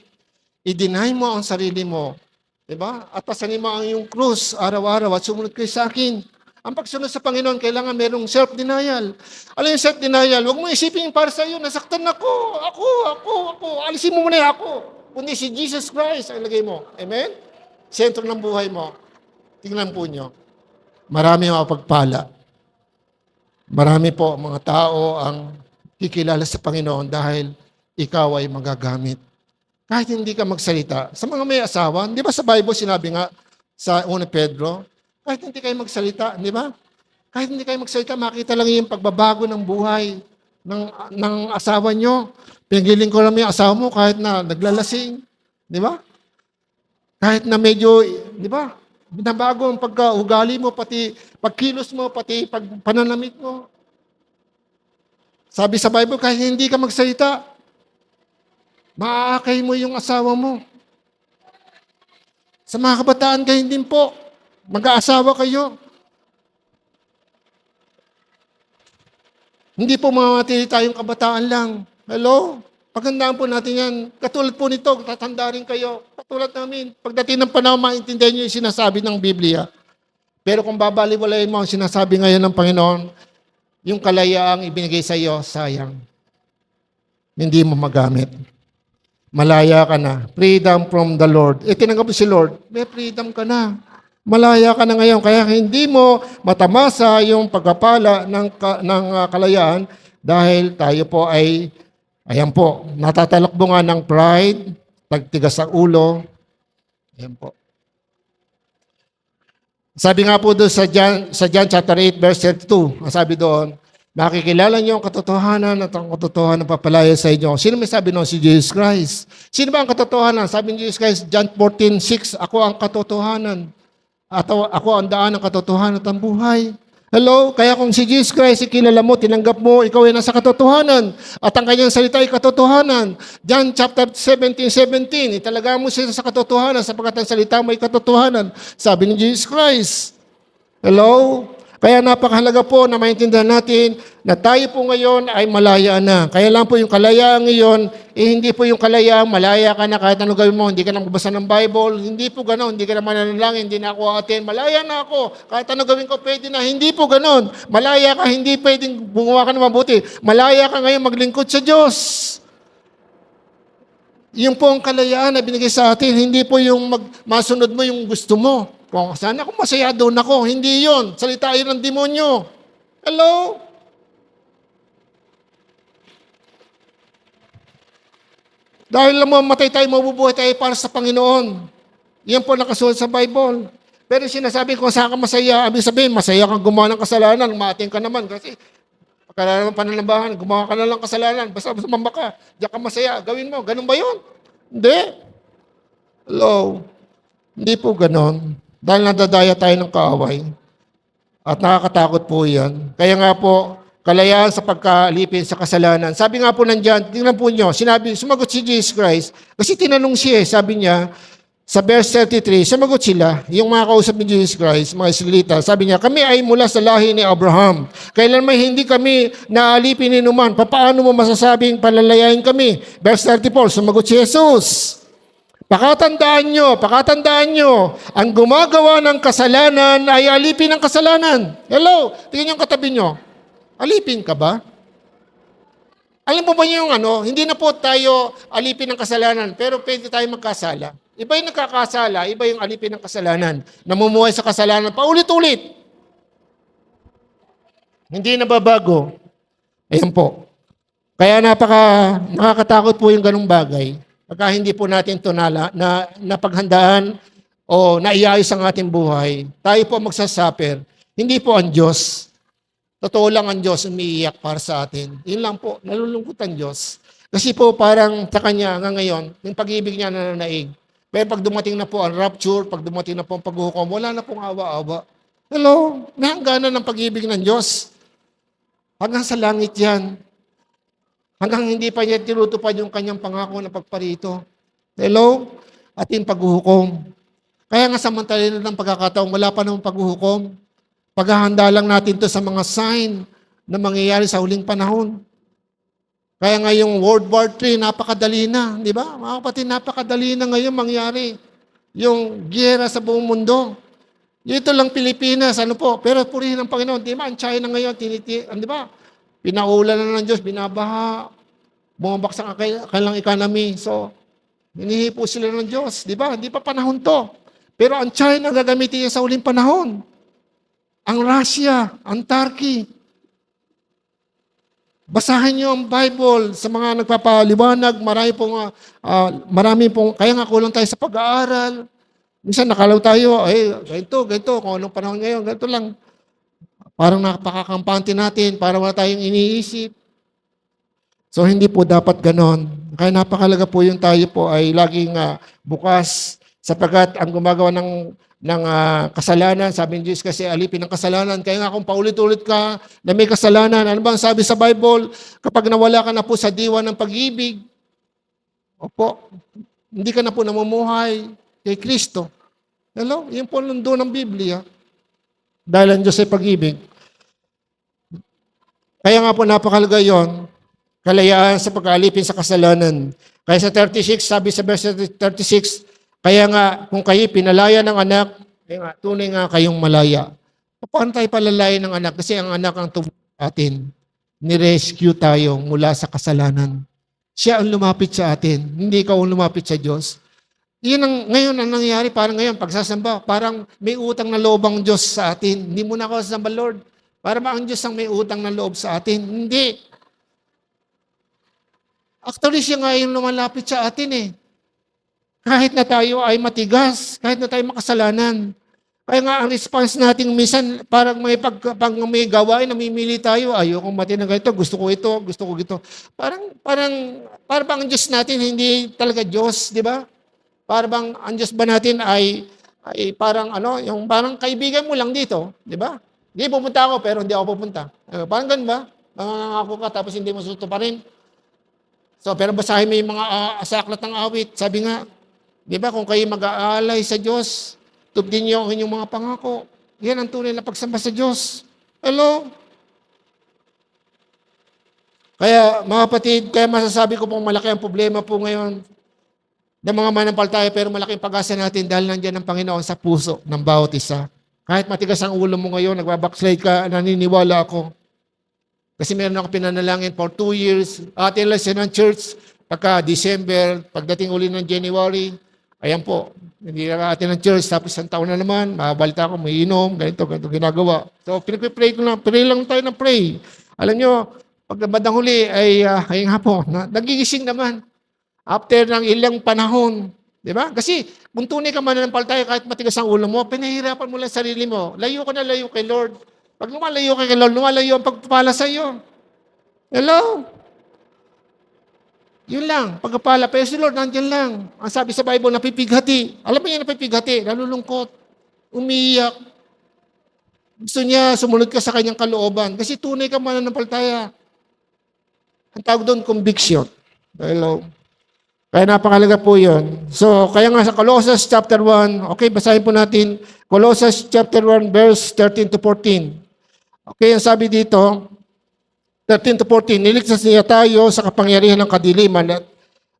Speaker 2: I-deny mo ang sarili mo. Di ba? At pasanin mo ang iyong krus araw-araw at sumunod kayo sa akin. Ang pagsunod sa Panginoon, kailangan merong self-denial. Alam yung self-denial, huwag mo isipin para sa iyo, nasaktan ako. Alisin mo muna ako. Kundi si Jesus Christ ang ilagay mo. Amen? Sentro ng buhay mo. Tingnan po nyo. Marami mapagpala. Marami po mga tao ang kikilala sa Panginoon dahil ikaw ay magagamit. Kahit hindi ka magsalita. Sa mga may asawa, di ba sa Bible sinabi nga sa 1 Pedro, kahit hindi kayo magsalita, di ba? Kahit hindi kayo magsalita, makita lang yung pagbabago ng buhay ng asawa nyo. Pinagiling ko lang yung asawa mo kahit na naglalasing. Di ba? Kahit na medyo, di ba? Binabago ang pagka-ugali mo, pati pagkilos mo, pati pananamit mo. Sabi sa Bible, kahit hindi ka magsalita, maaakay mo yung asawa mo. Sa mga kabataan kayo din po, mag-aasawa kayo. Hindi po mamatili tayong kabataan lang. Hello? Pagandaan po natin yan. Katulad po nito, tatanda rin kayo. Katulad namin. Pagdating ng panahon, maintindihan nyo yung sinasabi ng Biblia. Pero kung babaliwalayin mo ang sinasabi ngayon ng Panginoon, yung kalayaang ibinigay sa iyo, sayang. Hindi mo magamit. Malaya ka na. Freedom from the Lord. Tinanggap mo si Lord, may freedom ka na. Malaya ka na ngayon. Kaya hindi mo matamasa yung pagkapala ng kalayaan dahil tayo po ay, ayan po, natatalakbungan ng pride, tagtigas sa ulo. Ayan po. Sabi nga po doon sa John chapter 8 verse 32, ang sabi doon, makikilala niyo ang katotohanan at ang katotohanan papalaya sa inyo. Sino may sabi noon? Si Jesus Christ. Sino ba ang katotohanan? Sabi ni Jesus Christ, John 14:6, ako ang katotohanan. At ako ang daan ng katotohanan at ang buhay. Hello? Kaya kung si Jesus Christ, ikilala mo, tinanggap mo, ikaw ay nasa katotohanan. At ang kanyang salita ay katotohanan. John chapter 17:17, italaga mo siya sa katotohanan sapagkat ang salita mo ay katotohanan. Sabi ni Jesus Christ. Hello? Kaya napakahalaga po na maintindihan natin na tayo po ngayon ay malaya na. Kaya lang po yung kalayaan ngayon, hindi po yung kalayaan, malaya ka na kahit ano gawin mo, hindi ka na magbasa ng Bible, hindi po gano'n, hindi ka na mananalangin, hindi na ako attend, malaya na ako, kahit ano gawin ko pwede na, hindi po gano'n. Malaya ka, hindi pwedeng gumawa ka ng mabuti. Malaya ka ngayon maglingkod sa Diyos. Yung po ang kalayaan na binigay sa atin, hindi po yung masunod mo yung gusto mo. Kung sana kung masaya doon ako, hindi yon. Salita yun ng demonyo. Hello? Dahil lang mamatay tayo, mabubuhay tayo para sa Panginoon. Yan po nakasulat sa Bible. Pero sinasabi ko, saan ka masaya? Abig sabihin, masaya kang gumawa ng kasalanan, maating ka naman. Kasi pagkala naman pananambahan, gumawa ka na lang kasalanan. Basta mamba ka, diyan ka masaya, gawin mo. Ganun ba yun? Hindi. Hello? Hindi po ganon. Dahil nadadaya tayo ng kaaway. At nakakatakot po yan. Kaya nga po, kalayaan sa pagkalipin sa kasalanan. Sabi nga po nandiyan, tingnan po nyo, sumagot si Jesus Christ. Kasi tinanong siya, sabi niya, sa verse 33, sumagot sila, yung mga kausap ni Jesus Christ, mga Israelita, sabi niya, kami ay mula sa lahi ni Abraham. Kailan may hindi kami naalipin ni Numan, paano mo masasabing palalayain kami? Verse 34, sumagot si Jesus, Pakatandaan nyo, ang gumagawa ng kasalanan ay alipin ng kasalanan. Hello, tingnan yung katabi nyo. Alipin ka ba? Alam mo ba yung hindi na po tayo alipin ng kasalanan, pero pwede tayo magkasala. Iba yung nagkakasala, iba yung alipin ng kasalanan. Namumuhay sa kasalanan, paulit-ulit. Hindi nababago. Ayan po. Kaya nakakatakot po yung ganung bagay. Pagka hindi po natin ito napaghandaan o naiayos ang ating buhay, tayo po magsasuffer. Hindi po ang Diyos. Totoo lang ang Diyos umiiyak para sa atin. Yun lang po, nalulungkot ang Diyos. Kasi po parang sa Kanya hanggang ngayon, yung pag-ibig niya nananaig. Pero pag dumating na po ang rapture, pag dumating na po ang paghuhukom, wala na pong awa-awa. Hello, may hangganan ng pag-ibig ng Diyos. Hanggang sa langit yan. Hanggang hindi pa niya tinutupad yung kanyang pangako na pagparito. Hello? At yung paghuhukom. Kaya nga samantalin ng pagkakataon, wala pa namang paghuhukom. Paghahanda lang natin to sa mga sign na mangyayari sa huling panahon. Kaya nga yung World War III, napakadali na. Di ba? Mga kapatid, napakadali na ngayon mangyari. Yung giyera sa buong mundo. Ito lang Pilipinas, pero purihin ng Panginoon. Di ba? Ang China ngayon, di ba? Pinaulan na ng Diyos, binabaha, bumabaksak ang kanilang economy. So, hinihipo sila ng Diyos. Di ba? Hindi pa panahon to. Pero ang China gagamitin niya sa uling panahon. Ang Russia, ang Turkey. Basahin niyo ang Bible sa mga nagpapaliwanag. Marami pong, kaya nga kulang tayo sa pag-aaral. Minsan nakalaw tayo, ganito, kung anong panahon ngayon, ganito lang. Parang napakakampante natin, para wala tayong iniisip. So, hindi po dapat ganon. Kaya napakalaga po yung tayo po ay laging bukas sapagkat ang gumagawa ng kasalanan, sabi ni Jesus kasi alipin ng kasalanan. Kaya nga kung paulit-ulit ka na may kasalanan, ano bang sabi sa Bible? Kapag nawala ka na po sa diwa ng pag-ibig, hindi ka na po namumuhay kay Kristo. Hello? Yun po lundo ng Biblia. Dahil ang Diyos ay pag-ibig. Kaya nga po napakalaga yon, kalayaan sa pag-alipin sa kasalanan. Kaya sa 36, sabi sa verse 36, kaya nga kung kayo pinalaya ng anak, kaya nga, tunay nga kayong malaya. Paano tayo palalaya ng anak? Kasi ang anak ang tumulong atin. Ni-rescue tayo mula sa kasalanan. Siya ang lumapit sa atin, hindi ikaw ang lumapit sa Diyos. Ngayon ang nangyayari, parang ngayon, pagsasamba, parang may utang na loob ang Diyos sa atin. Hindi mo na ako sasamba, Lord. Para ba ang Diyos ang may utang na loob sa atin? Hindi. Actually, siya nga yung lumalapit sa atin eh. Kahit na tayo ay matigas, kahit na tayo makasalanan. Kaya nga ang response natin minsan, parang pag may gawain, namimili tayo, ayokong mati na ganito, gusto ko ito. Parang ang Diyos natin, hindi talaga Diyos, di ba? Para bang ang Diyos ba natin ay parang yung parang kaibigan mo lang dito, di ba? Hindi, pupunta ako, pero hindi ako pupunta. Parang ganun ba? Nangangako ka, tapos hindi mo sutuparin. So, pero basahin mo yung mga sa aklat ng awit. Sabi nga, di ba, kung kayo mag-aalay sa Diyos, tubdin niyo ang inyong mga pangako. Yan ang tunay na pagsamba sa Diyos. Hello? Kaya, mga kapatid, kaya masasabi ko pong malaki ang problema po ngayon ng mga manampalataya, pero malaking pag-asa natin dahil nandiyan ang Panginoon sa puso ng bawat isa. Kahit matigas ang ulo mo ngayon, nagbabackslide ka, naniniwala ako. Kasi meron ako pinanalangin for 2 years. Atin lang siya ng church, pagka December, pagdating uli ng January, ayan po, hindi na atin ng church, tapos isang taon na naman, mabalita ako, may inom, ganito ginagawa. So, pinag-pray ko lang, pray lang tayo ng pray. Alam nyo, pag bandang huli, ay nga po, nagigising naman. After ng ilang panahon, di ba? Kasi kung tunay ka mananampalataya kahit matigas ang ulo mo, pinahihirapan mo lang sarili mo. Layo ka na layo kay Lord. Pag lumalayo kay Lord, lumalayo ang pagpapala sa iyo. Hello? Yun lang, pagpapala. Pero si Lord, nandiyan lang. Ang sabi sa Bible, napipighati. Alam mo yan, napipighati, nalulungkot, umiiyak. Gusto niya, sumunod ka sa kanyang kalooban. Kasi tunay ka mananampalataya. Ang tawag doon, conviction. Hello? Kaya napakalaga po yun. So, kaya nga sa Colossians chapter 1, okay, basahin po natin. Colossians chapter 1, verse 13 to 14. Okay, ang sabi dito, 13 to 14, niligtas niya tayo sa kapangyarihan ng kadiliman at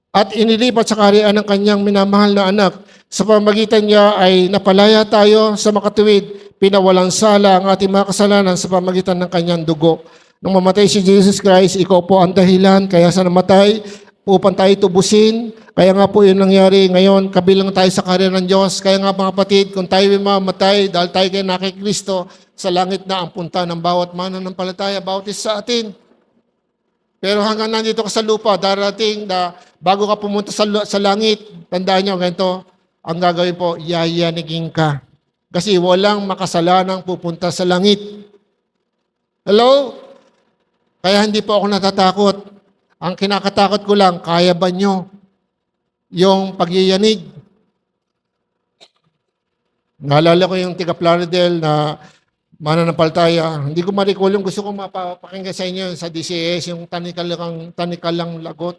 Speaker 2: at inilipat sa kaharian ng kanyang minamahal na anak. Sa pamagitan niya ay napalaya tayo sa makatuwid, pinawalang sala ang ating mga kasalanan sa pamagitan ng kanyang dugo. Nung mamatay si Jesus Christ, ikaw po ang dahilan, kaya sa namatay, upang tayo tubusin. Kaya nga po yun nangyari ngayon, kabilang tayo sa kaharian ng Diyos. Kaya nga mga kapatid, kung tayo ay mamatay, dahil tayo kay nakikristo, sa langit na ang punta ng bawat mananampalataya, bawat isa sa atin. Pero hanggang nandito ka sa lupa, darating na bago ka pumunta sa langit, tandaan nyo, ganito, ang gagawin po, yayanigin ka. Kasi walang makasalanang pupunta sa langit. Hello? Kaya hindi po ako natatakot. Ang kinakatakot ko lang, kaya ba nyo yung pagyayanig? Naalala ko yung tiga Plaridel na mananampalataya. Hindi ko ma-recall yung gusto ko mapapakinggan sa inyo sa DCS, yung tanikalang lagot.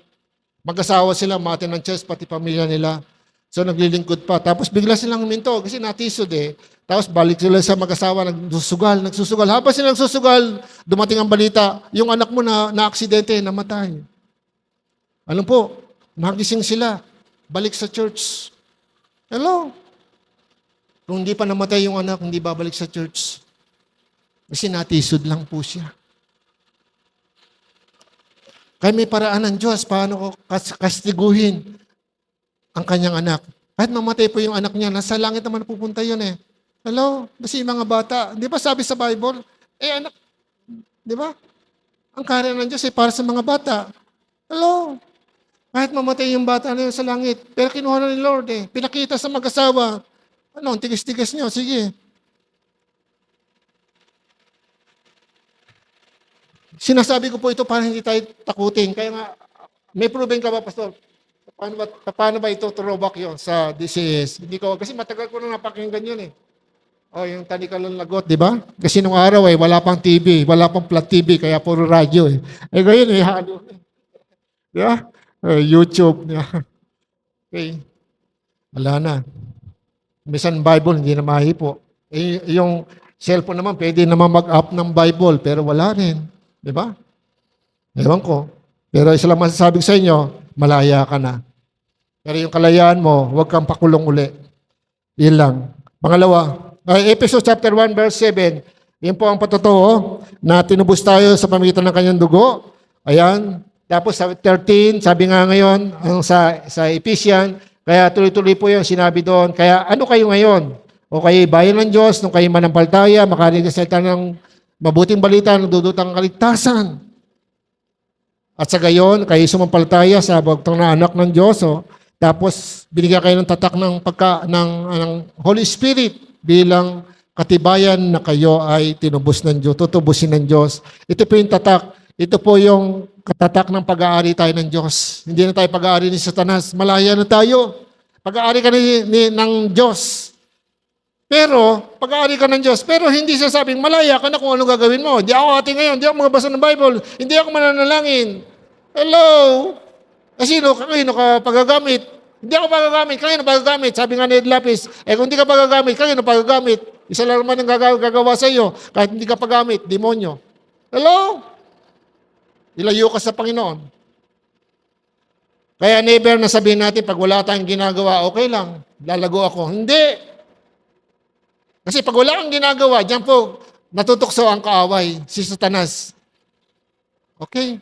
Speaker 2: Mag-asawa sila, mati ng church, pati pamilya nila. So naglilingkod pa. Tapos bigla silang huminto kasi natisod eh. Tapos balik sila sa mag-asawa, nagsusugal. Habang sila nagsusugal, dumating ang balita, yung anak mo na aksidente, namatay. Alam po, nagising sila, balik sa church. Hello? Kung hindi pa namatay yung anak, hindi babalik sa church. Kasi natisod lang po siya. Kaya may paraan ng Diyos, paano ko kastiguhin ang kanyang anak. Kahit mamatay po yung anak niya, nasa langit naman pupunta yun eh. Hello? Kasi yung mga bata, di ba sabi sa Bible, anak, di ba? Ang karya ng Diyos ay para sa mga bata. Hello? Kahit mamatay yung bata na yun sa langit, pero kinuha na ni Lord eh. Pinakita sa mag-asawa. Ano, ang tigas-tigas nyo, sige. Sinasabi ko po ito para hindi tayo takutin. Kaya nga, may proven ka ba, Pastor? Paano ba ito throwback yun sa DCS? Hindi ko, kasi matagal ko na napakinggan yun eh. O, yung tanikalang lagot, di ba? Kasi nung araw eh, wala pang TV, wala pang flat TV, kaya puro radyo eh. Eh, ngayon eh, halo. Di ba? YouTube. Di ba? Okay. Wala na. Minsan Bible, hindi na mahipo. Eh, yung cellphone naman, pwede naman mag-up ng Bible, pero wala rin. Di ba? Ewan ko. Pero isa lang masasabi sa inyo, malaya ka na. Pero yung kalayaan mo, huwag kang pakulong uli. Yun lang. Pangalawa, Ephesians chapter 1 verse 7, yun po ang patotoo na tinubos tayo sa pamagitan ng kanyang dugo. Ayan. Tapos sa 13, sabi nga ngayon, sa Ephesians, kaya tuloy-tuloy po yung sinabi doon. Kaya ano kayo ngayon? O kayo bayan ng Diyos, nung kayo manampalataya, makarinig sa salita ng mabuting balita, nagdudutang kaligtasan. At sa gayon, kayo sumampalataya sa bagtong na anak ng Diyos. Tapos, binigyan kayo ng tatak ng Holy Spirit bilang katibayan na kayo ay tinubos ng Diyos, tutubusin ng Diyos. Ito po yung tatak. Ito po yung katatak ng pag-aari tayo ng Diyos. Hindi na tayo pag-aari ni Satanas. Malaya na tayo. Pag-aari ka ng Diyos. Pero, pag-aari ka ng Diyos, pero hindi sasabing malaya ka na kung ano gagawin mo. Di ako ati ngayon, di ako magbasa ng Bible, hindi ako mananalangin. Hello? Sino ka pagagamit? Hindi ako pagagamit, kanino pagagamit? Sabi nga ni Ed Lapis, kung hindi ka pagagamit, kanino pagagamit? Isa lang naman ang gagawa sa iyo, kahit hindi ka paggamit, demonyo. Hello? Ilayo ka sa Panginoon. Kaya never na sabihin natin, pag wala tayong ginagawa, okay lang, lalago ako. Hindi. Kasi pag wala kang ginagawa, diyan po natutukso ang kaaway, si Satanas. Okay?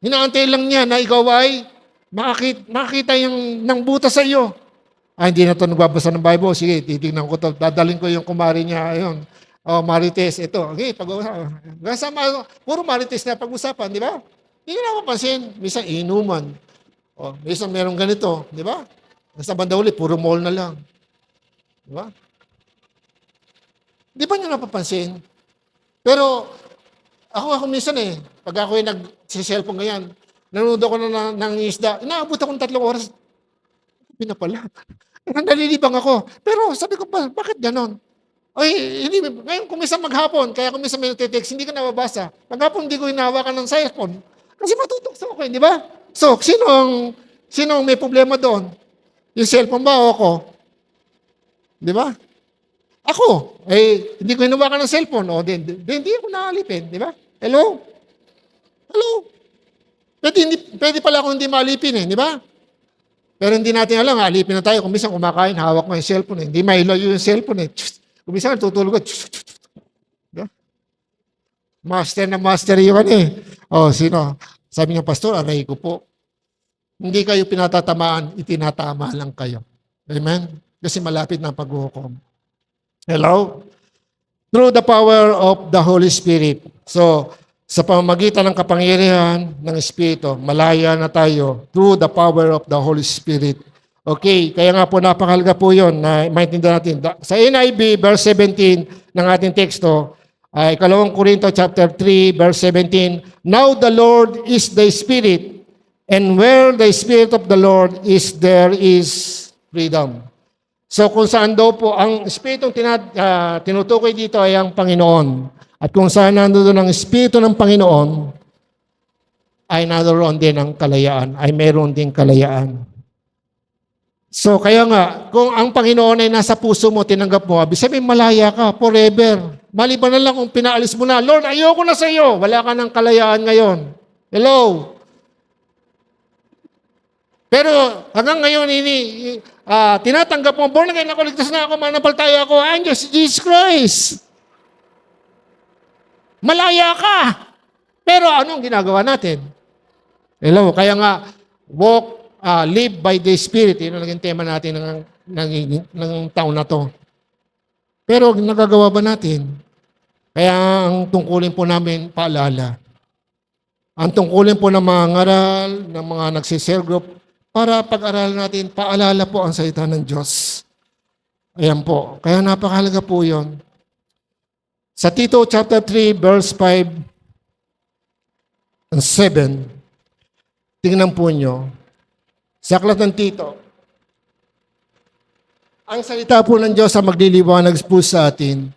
Speaker 2: Hinaantay lang niya na ikaw ay makakita yung nang butas sa iyo. Hindi na ito nagbabasa ng Bible. Sige, titignan ko ito. Dadalhin ko yung kumari niya. Ayun. Marites, ito. Okay, pag-usapan. Puro Marites na pag-usapan, di ba? Hindi na mapapansin. Minsan inuman. Minsan meron ganito, di ba? Nasa banda uli, puro mall na lang. Di ba? Di ba nyo napapansin? Pero, ako minsan pag ako nag-cellphone ganyan, nanonood ako ng isda, inaabot ako ng 3 oras. Pinapala. Nalilibang ako. Pero sabi ko pa, bakit ganon? Ngayon kumisa maghapon, kaya kumisa may nagtitext, hindi ka nababasa. Maghapon hindi ko hinahawakan ng cellphone. Kasi matutokso ako di ba? So, sino ang may problema doon? Yung cellphone ba o ako? Di ba? Ako, hindi ko hinawakan ng cellphone. Hindi ako naalipin, di ba? Hello? Pwede pala ako hindi maalipin di ba? Pero hindi natin alam, alipin na tayo. Kung minsan kumakain, hawak mo yung cellphone. Hindi mailayo yung cellphone. Kung minsan tutulog ka. Diba? Master na master yun eh. Sino? Sabi ng pastor, aray ko po. Hindi kayo pinatatamaan, itinatama lang kayo. Amen? Kasi malapit na ang paghuhukom. Hello? Through the power of the Holy Spirit. So, sa pamamagitan ng kapangyarihan ng Espiritu, malaya na tayo through the power of the Holy Spirit. Okay, kaya nga po napakahalaga po yun na maintindihan natin. Sa NIV, verse 17 ng ating teksto, ay 2 Corinto chapter 3, verse 17, Now the Lord is the Spirit, and where the Spirit of the Lord is, there is freedom. So kung saan daw po, ang Espiritong tinutukoy dito ay ang Panginoon. At kung saan nandoon ang Espiritu ng Panginoon, ay naroon din ang kalayaan, ay mayroon din kalayaan. So kaya nga, kung ang Panginoon ay nasa puso mo, tinanggap mo, sabihin malaya ka forever. Maliban na lang kung pinaalis mo na, Lord, ayoko na sa iyo, wala ka ng kalayaan ngayon. Hello? Pero hanggang ngayon, tinatanggap mo, born again ako, ligtas na ako, mananampalataya ako, ang Diyos, Jesus Christ. Malaya ka. Pero anong ginagawa natin? Hello? Kaya nga, live by the Spirit. Yun ang naging tema natin ng taon na to. Pero nagagawa ba natin? Kaya ang tungkulin po namin, paalala. Ang tungkulin po ng mga ngaral, ng mga nagsisel group, para pag-aralan natin, paalala po ang salita ng Diyos. Ayan po. Kaya napakahalaga po yun. Sa Tito chapter 3, verse 5 and 7, tingnan po nyo, sa aklat ng Tito, ang salita po ng Diyos ang magliliwanag po sa atin.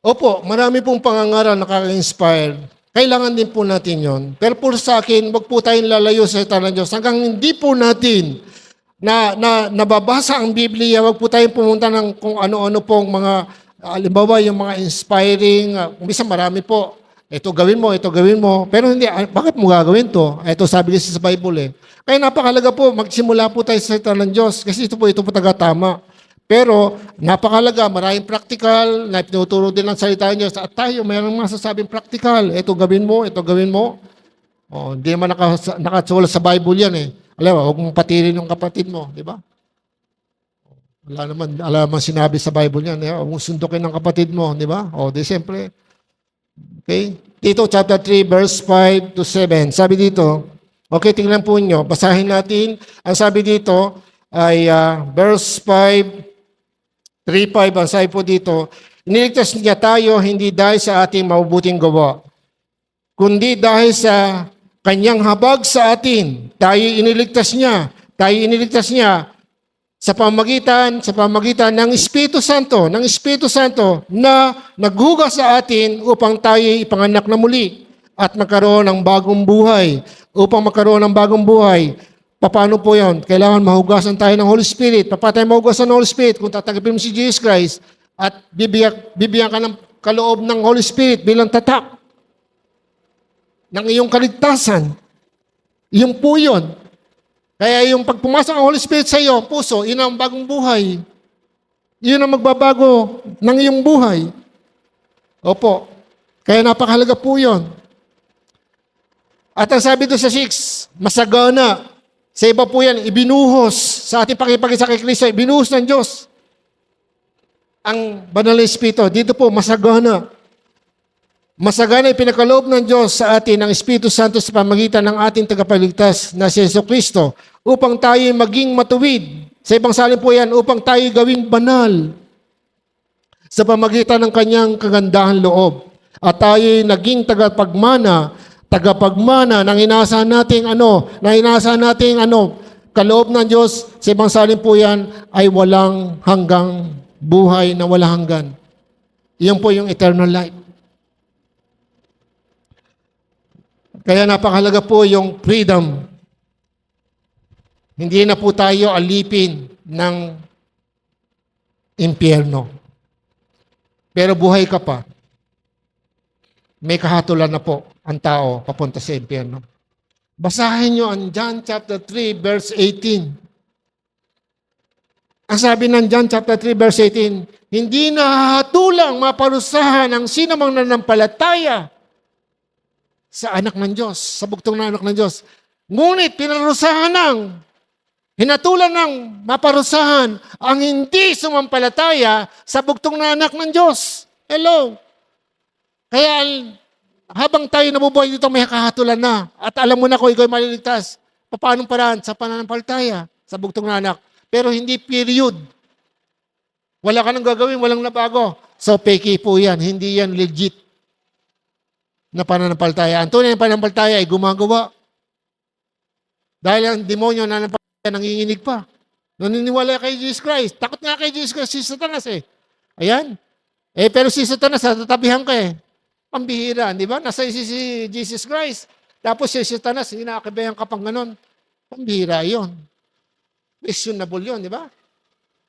Speaker 2: Opo, marami pong pangangaral na nakaka-inspire. Kailangan din po natin yon. Pero po sa akin, wag po tayong lalayo sa salita ng Diyos. Hanggang hindi po natin nababasa ang Biblia, wag po tayong pumunta ng kung ano-ano pong mga, halimbawa yung mga inspiring, minsan marami po, ito gawin mo. Pero hindi, bakit mo gagawin to? Ito sabi kasi sa Bible eh. Kaya napakalaga po, magsimula po tayo sa salita ng Diyos kasi ito po taga-tama. Pero napakalaga, maraming practical na tinuturo din ng salita ng Diyos. At tayo, mayroong masasabing practical. Ito gawin mo. Hindi naman nakasulat sa Bible yan eh. Alam mo, huwag mong patirin yung kapatid mo. Di ba? Wala naman sinabi sa Bible yan. Huwag mong sundukin ng kapatid mo. Di ba? Di siyempre. Okay? Tito chapter 3, verse 5 to 7. Sabi dito, okay, tingnan po nyo. Basahin natin. Ang sabi dito ay verse 5, 3:5, ang sabi po dito, iniligtas niya tayo hindi dahil sa ating mabubuting gawa, kundi dahil sa kanyang habag sa atin. Tayo iniligtas niya sa pamagitan ng Espiritu Santo, na naghugas sa atin upang tayo ipanganak na muli at magkaroon ng bagong buhay. Upang magkaroon ng bagong buhay, paano po yun? Kailangan mahugasan tayo ng Holy Spirit. Paano tayo mahugasan ng Holy Spirit? Kung tatanggapin mo si Jesus Christ at bibigyan ka ng kaloob ng Holy Spirit bilang tatak ng iyong kaligtasan. Yung po yun. Kaya yung pag pumasok ang Holy Spirit sa iyo, puso, yun ang bagong buhay. Yun ang magbabago ng iyong buhay. Opo. Kaya napakahalaga po yun. At ang sabi doon sa 6, masagana. Sa iba po yan, ibinuhos sa ating pakipag-isa kay Kristo, ibinuhos ng Diyos. Ang banal na Espiritu, dito po, masagana. Masagana ipinakaloob ng Diyos sa atin ang Espiritu Santo sa pamagitan ng ating tagapagligtas na si Jesucristo upang tayo maging matuwid. Sa ibang salin po yan, upang tayo gawing banal sa pamagitan ng kanyang kagandahan loob. At tayo naging tagapagmana ng inaasahan nating kaloob ng Diyos. Sa ibang salin po yan ay walang hanggang buhay na walang hanggan. Iyan po yung eternal life. Kaya napakahalaga po yung freedom. Hindi na po tayo alipin ng impyerno. Pero buhay ka pa. May kahatulan na po ang tao papunta sa impyerno. Basahin nyo ang John chapter 3 verse 18. Ang sabi ng John chapter 3 verse 18, hindi nahahatulang maparusahan ang sinamang nanampalataya sa anak ng Diyos, sa bugtong na anak ng Diyos. Ngunit pinarusahan ng, hinatulan ng maparusahan ang hindi sumampalataya sa bugtong na anak ng Diyos. Hello? Kaya habang tayo nabubuhay dito, may kahatulan na. At alam mo na kung ikaw ay maliligtas. Paano paraan? Sa pananampalataya, sa bugtong na anak. Pero hindi period. Wala ka nang gagawin, walang nabago. So, peki po yan. Hindi yan legit na pananampalataya. Ang tunay na pananampalataya ay gumagawa. Dahil ang demonyo na nananampalataya, nanginginig pa. Naniniwala kay Jesus Christ. Takot nga kay Jesus Christ si Satanas eh. Ayan. Pero si Satanas, tatabihan ka eh. Pambihira, di ba? Nasa si Jesus Christ. Tapos si Satanas, hinakabayan ka pang ganun. Pambihira yun. Questionable yun, di ba?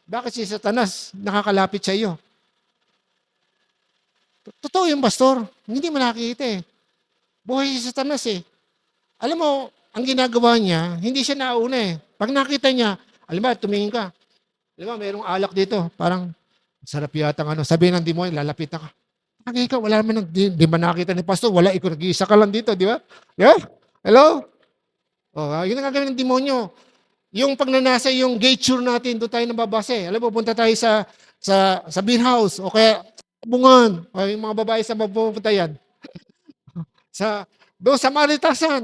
Speaker 2: Bakit si Satanas nakakalapit sa iyo? Totoo yung pastor. Hindi mo nakikita eh. Buhay si Satanas eh. Alam mo, ang ginagawa niya, hindi siya nauna eh. Pag nakita niya, alam ba, tumingin ka. Alam mo, mayroong alak dito. Parang, sarap yata ng ano. Sabihin ng demonyo, lalapit ka. Nakikita, wala naman, di ba nakita ni pastor? Wala, ikaw nag-iisa ka lang dito, di ba? Yeah? Hello? Yun ang gagawin ng demonyo. Yung pag nanasa yung gate tour natin, doon tayo nababase. Alam mo, punta tayo sa beer house o kaya sa bungan. O yung mga babae sa mapupunta yan. Doon sa Maritasan.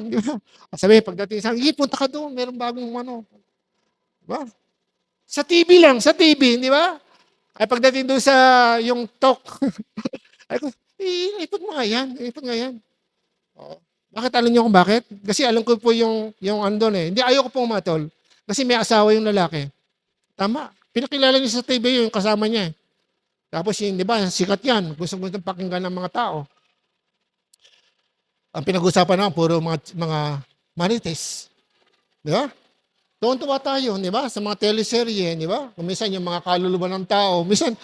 Speaker 2: Sabi, pagdating sa punta ka doon, meron bagong ano. Diba? Sa TV lang, sa TV, di ba? Ay pagdating doon sa yung talk, ay ko, ipot mo nga yan, ipot nga yan. Bakit alam niyo kung bakit? Kasi alam ko po yung andon eh. Hindi, ayoko pong matol. Kasi may asawa yung lalaki. Tama. Pinakilala niya sa TV yung kasama niya eh. Tapos yung, di ba, sikat yan. Gusto pakinggan ng mga tao. Ang pinag-usapan naman, puro mga marites. Di ba? Tuwan-tuwa tayo, di ba? Sa mga teleserye, di ba? Kung minsan yung mga kaluluwa ng tao, minsan,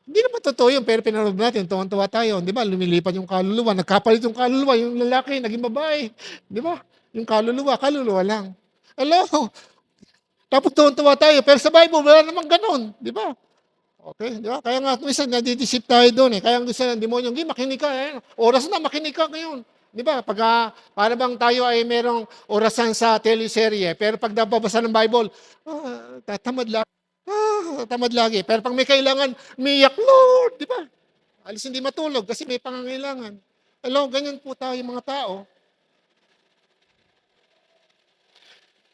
Speaker 2: hindi naman totoo yun, pero pinanood natin, tuwan-tuwa tayo, di ba? Lumilipat yung kaluluwa, nagkapalit yung kaluluwa, yung lalaki, naging babae. Di ba? Yung kaluluwa lang. Hello? Tapos tuwan-tuwa tayo, pero sa Bible, wala namang ganun. Di ba? Okay, di ba? Kaya nga, minsan, nadidisip tayo doon eh. Kaya ang gusto ng demonyo, makinig ka eh. Oras na, makinig ka ngayon. Di ba? Para bang tayo ay merong orasan sa teleserye, pero pag nababasa ng Bible, tamad lagi. Pero pag may kailangan, miyak, Lord, di ba? Alis hindi matulog kasi may pangangailangan. Hello, ganyan po tayo mga tao.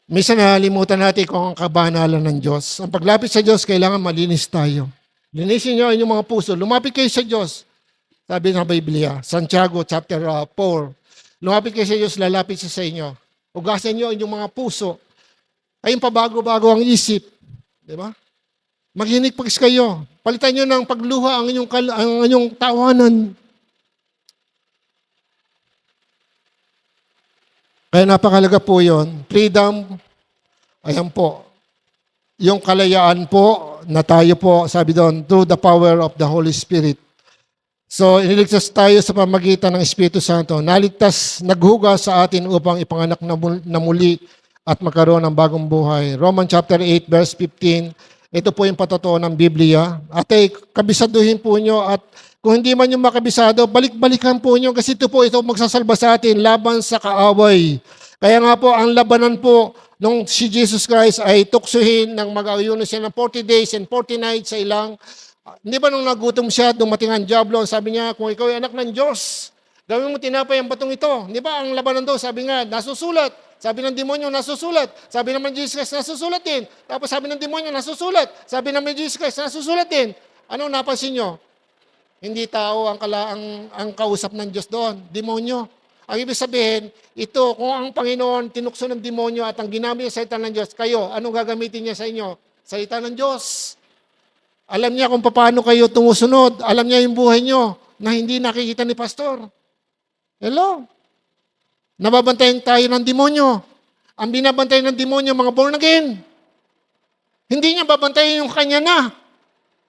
Speaker 2: Minsan nakalimutan natin kung ang kabanalan ng Diyos. Ang paglapit sa Diyos, kailangan malinis tayo. Linisin niyo ang inyong mga puso. Lumapit kayo sa Diyos. Sabi ng Biblia, Santiago chapter 4. Lumapit kayo sa Diyos, lalapit siya sa inyo. Ugasan niyo ang inyong mga puso. Kayong pabago-bago ang isip. Di ba? Maghinigpagis kayo. Palitan niyo ng pagluha ang inyong tawanan. Kaya napakalaga po yun. Freedom, ayan po. Yung kalayaan po, na tayo po, sabi doon, through the power of the Holy Spirit. So, iniligtas tayo sa pamagitan ng Espiritu Santo. Naligtas, naghuga sa atin upang ipanganak na muli at magkaroon ng bagong buhay. Romans chapter 8, verse 15. Ito po yung patotoo ng Biblia. At kabisaduhin po nyo at kung hindi man yung makabisado, balik-balikan po nyo kasi ito magsasalba sa atin laban sa kaaway. Kaya nga po, ang labanan po nung si Jesus Christ ay tuksuhin ng mag-ayuno siya ng 40 days and 40 nights sa ilang. Hindi ba nung nagutom siya, dumating ang Diablo, sabi niya, kung ikaw ay anak ng Diyos, gawin mo tinapay ang batong ito. Hindi ba ang labanan doon, sabi nga, nasusulat. Sabi ng demonyo, nasusulat. Sabi naman Jesus Christ, nasusulat din. Tapos sabi ng demonyo, nasusulat. Sabi naman Jesus Christ, nasusulat din. Anong napansin nyo? Hindi tao ang kausap ng Diyos doon, demonyo. Ang ibig sabihin, ito, kung ang Panginoon tinukso ng demonyo at ang ginamit niya sa salita ng Diyos, kayo, anong gagamitin niya sa inyo? Salita ng Diyos. Alam niya kung paano kayo tumusunod. Alam niya yung buhay niyo na hindi nakikita ni pastor. Hello? Nababantayan tayo ng demonyo. Ang binabantayan ng demonyo, mga born again. Hindi niya babantayan yung kanya na.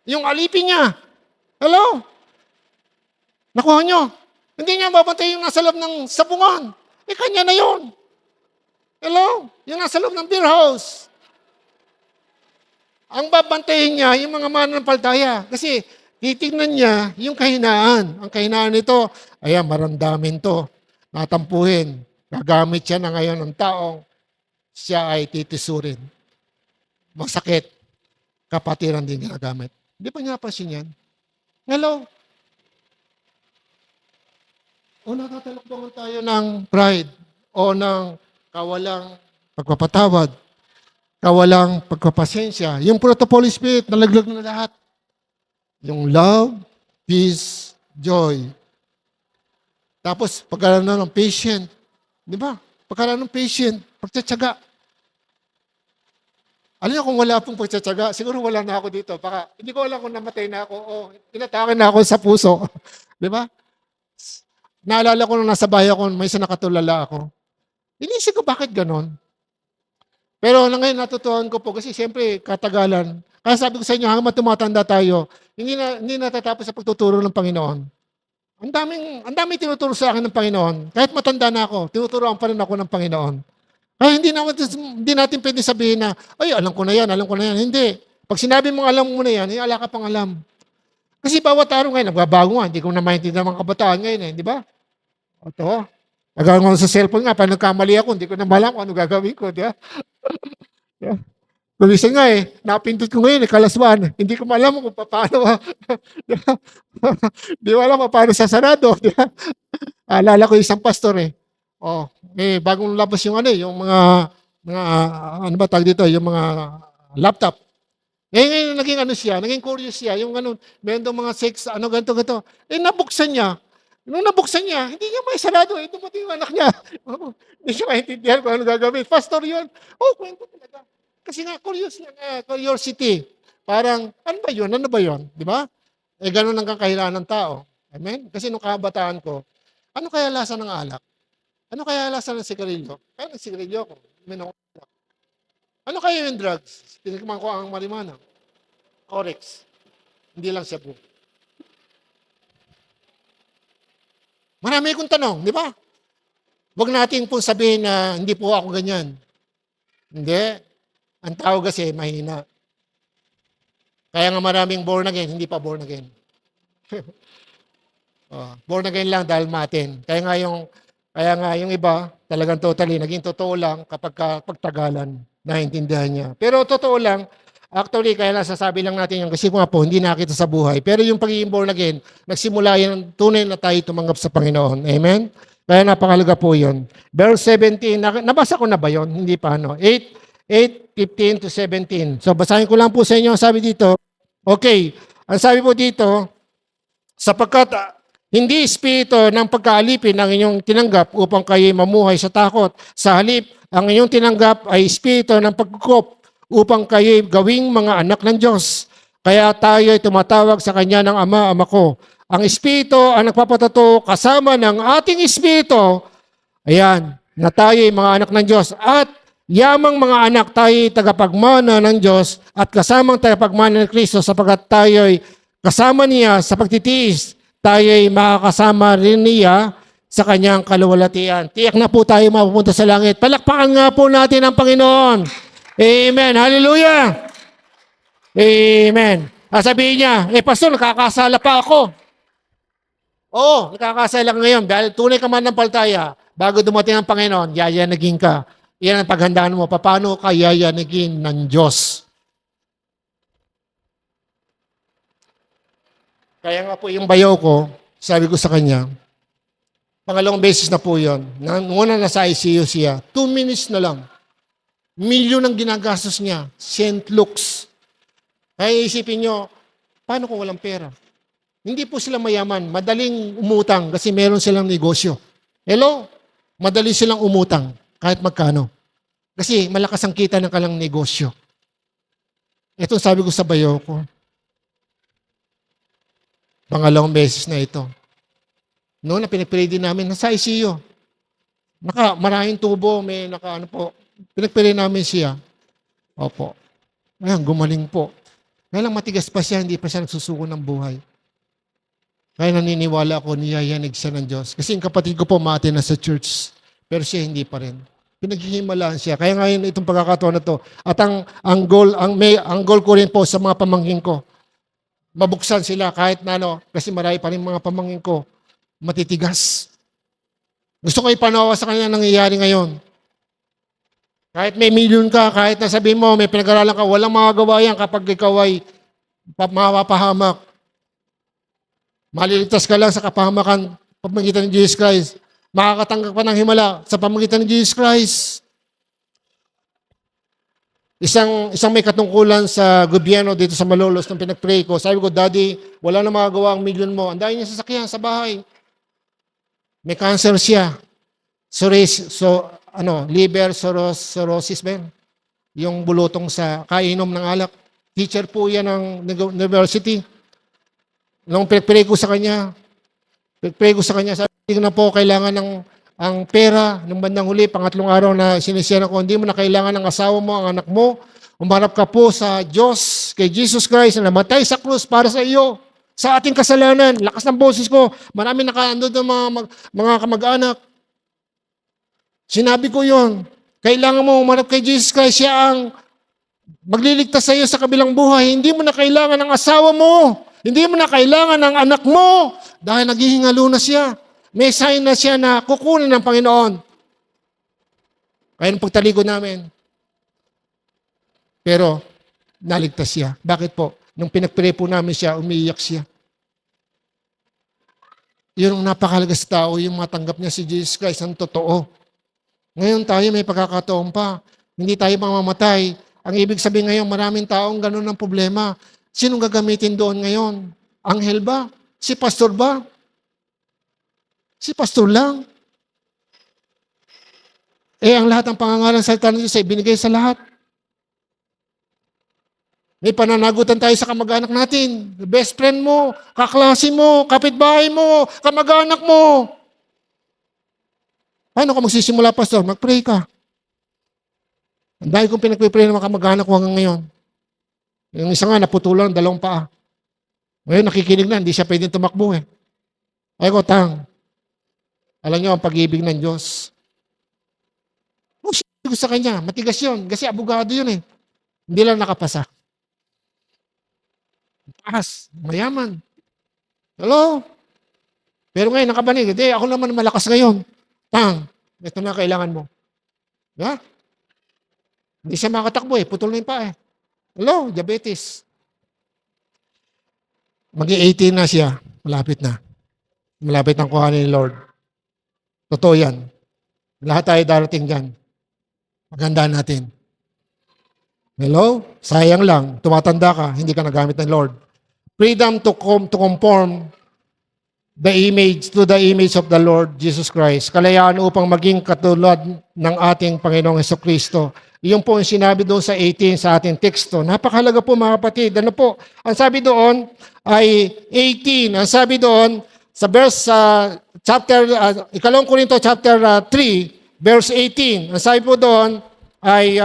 Speaker 2: Yung alipin niya. Hello? Nakuha nyo? Hindi niya babantayan yung nasa loob ng sabungan. Kanya na yun. Hello? Yung nasa loob ng beer house. Ang babantayin niya, yung mga mananampalataya. Kasi titignan niya yung kahinaan. Ang kahinaan nito, ayan, maramdamin to. Natampuhin. Gagamit siya na ngayon ng taong siya ay titisurin. Masakit. Kapatiran din ginagamit. Hindi pa niya napansin yan. Hello? O natatalakbangan tayo ng pride o ng kawalang pagpapatawad, kawalang pagpapasensya. Yung fruit of Holy Spirit, nalaglag na lahat. Yung love, peace, joy. Tapos, pagkaroon na ng patient. Di ba? Pagkaroon ng patient, pagtsatsaga. Alam niyo kung wala pong pagtsatsaga, siguro wala na ako dito. Baka, hindi ko alam kung namatay na ako o inatake na ako sa puso. Di ba? Naalala ko nung nasa bahay ako, may isa nakatulala ako. Inisip ko bakit ganon. Pero ngayon natutuhan ko po kasi siyempre katagalan. Kaya sabi ko sa inyo, hanggang tumatanda tayo, hindi natatapos sa pagtuturo ng Panginoon. Ang daming tinuturo sa akin ng Panginoon. Kahit matanda na ako, tinuturoan pa rin ako ng Panginoon. Kaya hindi natin pwede sabihin na, ay, alam ko na yan. Hindi. Pag sinabi mong alam mo na yan, ala ka pang alam. Kasi bawat araw ngayon, nagbabago nga. Hindi ko na maintindihan mga kabataan ngayon di ba? Ito. Nagawin ko sa cellphone nga, pag nagkamali ako, hindi ko na malam kung ano gagawin ko, di ba? Yeah. Kumisan nga napindot ko ngayon, kalaswan. Hindi ko malam kung paano, di ko alam kung paano sasarado, di ba? Alala ko isang pastor bagong labas yung yung mga, ano ba tawag dito, yung mga laptop. Ngayon naging siya, naging curious siya, yung meron daw mga sex, ganito. Nabuksan niya. Nung nabuksan niya, hindi niya may sarado. Dumating yung anak niya. Hindi siya maintindihan kung ano gagawin. Pastor yun. Kwento talaga. Kasi nga, curiosity. Parang, ano ba yun? Di ba? Ganun ang kakahilaan ng tao. Amen? Kasi nung kabataan ko, ano kaya lasa ng alak? Ano kaya lasa ng sigarilyo? Kaya ng sigarilyo ko. Ano kaya yung drugs? Tinikman ko ang marijuana. Oryx. Hindi lang Cebu. Marami akong tanong, di ba? Huwag natin pong sabihin na hindi po ako ganyan. Hindi. Ang tao kasi mahina. Kaya nga maraming born again, hindi pa born again. Born again lang dahil matin. Kaya nga yung iba, talagang totally, naging totoo lang kapag pagtagalan, naintindihan niya. Pero totoo lang, actually, kaya nasasabi lang natin yung kasi nga po, hindi nakita sa buhay. Pero yung pagiging born again, nagsimula yan, tunay na tayo tumanggap sa Panginoon. Amen? Kaya napakalaga po yun. Verse 17, nabasa ko na ba yun? Hindi pa, 8:15 to 17. So, basahin ko lang po sa inyo ang sabi dito. Okay, ang sabi po dito, sapagkat hindi espiritu ng pagkaalipin ang inyong tinanggap upang kayo mamuhay sa takot. Sa halip, ang inyong tinanggap ay espiritu ng pagkukop upang kayo gawing mga anak ng Diyos. Kaya tayo ay tumatawag sa Kanya ng Ama, Ama ko. Ang Espiritu ang nagpapatotoo kasama ng ating Espiritu, ayan, na tayo ay mga anak ng Diyos. At yamang mga anak tayo ay tagapagmana ng Diyos at kasamang tagapagmana ng Kristo sapagkat tayo ay kasama niya sa pagtitiis. Tayo ay makakasama rin niya sa Kanyang kaluwalhatian. Tiyak na po tayo mapupunta sa langit. Palakpakan nga po natin ang Panginoon. Amen. Hallelujah. Amen. Sabihin niya, pastor, nakakasala pa ako. Oo, nakakasala ngayon. Dahil tunay ka man ng palataya, bago dumating ang Panginoon, yayanagin ka. Yan ang paghandaan mo. Paano ka yayanagin ng Diyos? Kaya nga po yung bayaw ko, sabi ko sa kanya, pangalawang beses na po yun. Una nasa ICU siya, 2 minutes na lang. Milyon ang ginagastos niya. St. Luke's. Kaya isipin nyo, paano kung walang pera? Hindi po sila mayaman. Madaling umutang kasi meron silang negosyo. Hello? Madali silang umutang kahit magkano. Kasi malakas ang kita ng kalang negosyo. Ito sabi ko sa bayo ko. Pangalawang beses na ito. Noon na pinagpili din namin, nasa ICU. Maraming tubo, pinagpili namin siya. Opo. Ayan, gumaling po. Kaya lang matigas pa siya, hindi pa siya nagsusuko ng buhay. Kaya naniniwala ako, niyayanig siya ng Diyos. Kasi yung kapatid ko po, mati na sa church. Pero siya hindi pa rin. Pinaghihimalaan siya. Kaya ngayon itong pagkakataon na to. At ang goal ko rin po sa mga pamangkin ko, mabuksan sila kahit na ano, kasi marami pa rin mga pamangkin ko, matitigas. Gusto ko ipanawa sa kanya nangyayari ngayon. Kahit may milyon ka, kahit na sabihin mo, may pinag-aralan ka, walang magagawa yan kapag ikaw ay mapapahamak. Maliligtas ka lang sa kapahamakan pamagitan ng Jesus Christ. Makakatanggap ka ng himala sa pamagitan ng Jesus Christ. Isang may katungkulan sa gobyerno dito sa Malolos nung pinag-pray ko. Sabi ko, Daddy, wala na magagawa ang milyon mo. Ang dahil niya sasakyan sa bahay. May cancer siya. Liver cirrhosis ba yun? Yung bulutong sa kainom ng alak. Teacher po yan ng university. Nung pinag-pray ko sa kanya, sabi ko na po, kailangan ang pera ng bandang huli, pangatlong araw na sinisiyan ko, hindi mo na kailangan ng asawa mo, ang anak mo. Umarap ka po sa Diyos, kay Jesus Christ, na namatay sa krus para sa iyo, sa ating kasalanan. Lakas ng boses ko, marami nakaandod ng mga kamag-anak. Sinabi ko yon, kailangan mo umarap kay Jesus Christ, siya ang magliligtas sa iyo sa kabilang buhay. Hindi mo na kailangan ng asawa mo. Hindi mo na kailangan ng anak mo. Dahil naghihingalo na siya. May sign na siya na kukunin ng Panginoon. Kaya nung pagtalikod namin. Pero, naligtas siya. Bakit po? Nung pinagpray po namin siya, umiiyak siya. Yun ang napakalaga sa tao, yung matanggap niya si Jesus Christ ang totoo. Ngayon tayo may pagkakataon pa. Hindi tayo mamamatay. Ang ibig sabihin ngayon, maraming taong ganun ang problema. Sinong gagamitin doon ngayon? Anghel ba? Si pastor ba? Si pastor lang. Ang lahat ng pangangalan sa salita ng Diyos ay binigay sa lahat. May pananagutan tayo sa kamag-anak natin. Best friend mo, kaklase mo, kapitbahay mo, kamag-anak mo. Paano ka magsisimula, pastor? Mag-pray ka. Dahil kung pinag-pray ng mga kamag-anak ko hanggang ngayon. Yung isa nga, naputulan ng 2 paa. Ngayon, nakikinig na, hindi siya pwedeng tumakbo eh. Ay ko, alam niyo ang pag-ibig ng Diyos. Gusto sa kanya, matigas yun. Kasi abogado yun eh. Hindi lang nakapasa. Taas, mayaman. Hello? Pero ngayon, nakabanig. Ako naman malakas ngayon. Ito na kailangan mo. Ha? Hindi siya makatakbo eh. Putol na yung paa eh. Hello? Diabetes. Mag-18 na siya. Malapit na. Malapit ang kuhanin ni Lord. Totoo yan. Lahat tayo darating dyan. Magandaan natin. Hello? Sayang lang. Tumatanda ka, hindi ka nagamit ng Lord. Freedom to conform the image of the Lord Jesus Christ. Kalayaan upang maging katulad ng ating Panginoong Hesukristo. Iyon po ang sinabi doon sa 18 sa ating teksto. Napakahalaga po mga kapatid. Ano po? Ang sabi doon ay 18. Ang sabi doon sa verse chapter 2 Korinto chapter 3 verse 18. Ang sabi po doon ay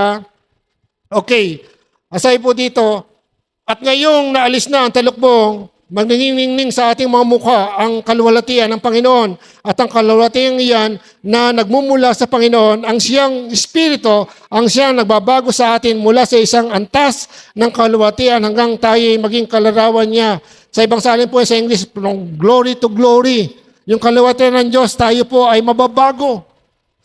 Speaker 2: okay. Ang sabi po dito, at ngayong naalis na ang talukbong, magniningning sa ating mga mukha ang kaluwalhatian ng Panginoon at ang kaluwalhatian iyan na nagmumula sa Panginoon, ang siyang Espiritu, ang siyang nagbabago sa atin mula sa isang antas ng kaluwalhatian hanggang tayo maging kalarawan niya. Sa ibang salin po sa English, from glory to glory. Yung kaluwalhatian ng Diyos, tayo po ay mababago.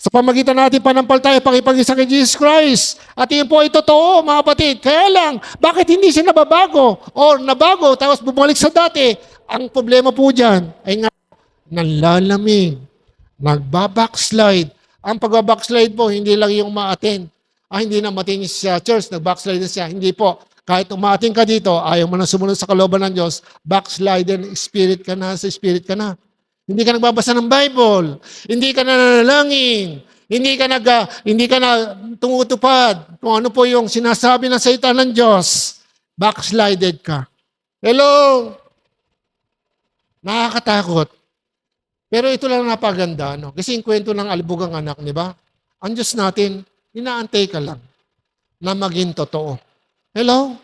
Speaker 2: Sa pamagitan natin panampalataya pakipag-isa kay Jesus Christ. At yun po ay totoo, mga kapatid. Kaya lang, bakit hindi siya nababago? O nabago, tapos bumalik sa dati? Ang problema po dyan ay nga, nalalamig, nagbabackslide. Ang pagbabackslide po, hindi lang yung ma-attend. Hindi na matin sa church, nag-backslide na siya. Hindi po. Kahit umaating ka dito, ayaw mo na sumunod sa kalooban ng Diyos, backslide and spirit ka na, sa spirit ka na. Hindi ka nagbabasa ng Bible. Hindi ka na nanalangin. Hindi ka na tumutupad kung ano po yung sinasabi ng salita ng Diyos. Backslided ka. Hello? Nakakatakot. Pero ito lang napaganda. No? Kasi yung kwento ng albugang anak, di ba? Ang Diyos natin, inaantay ka lang na maging totoo. Hello?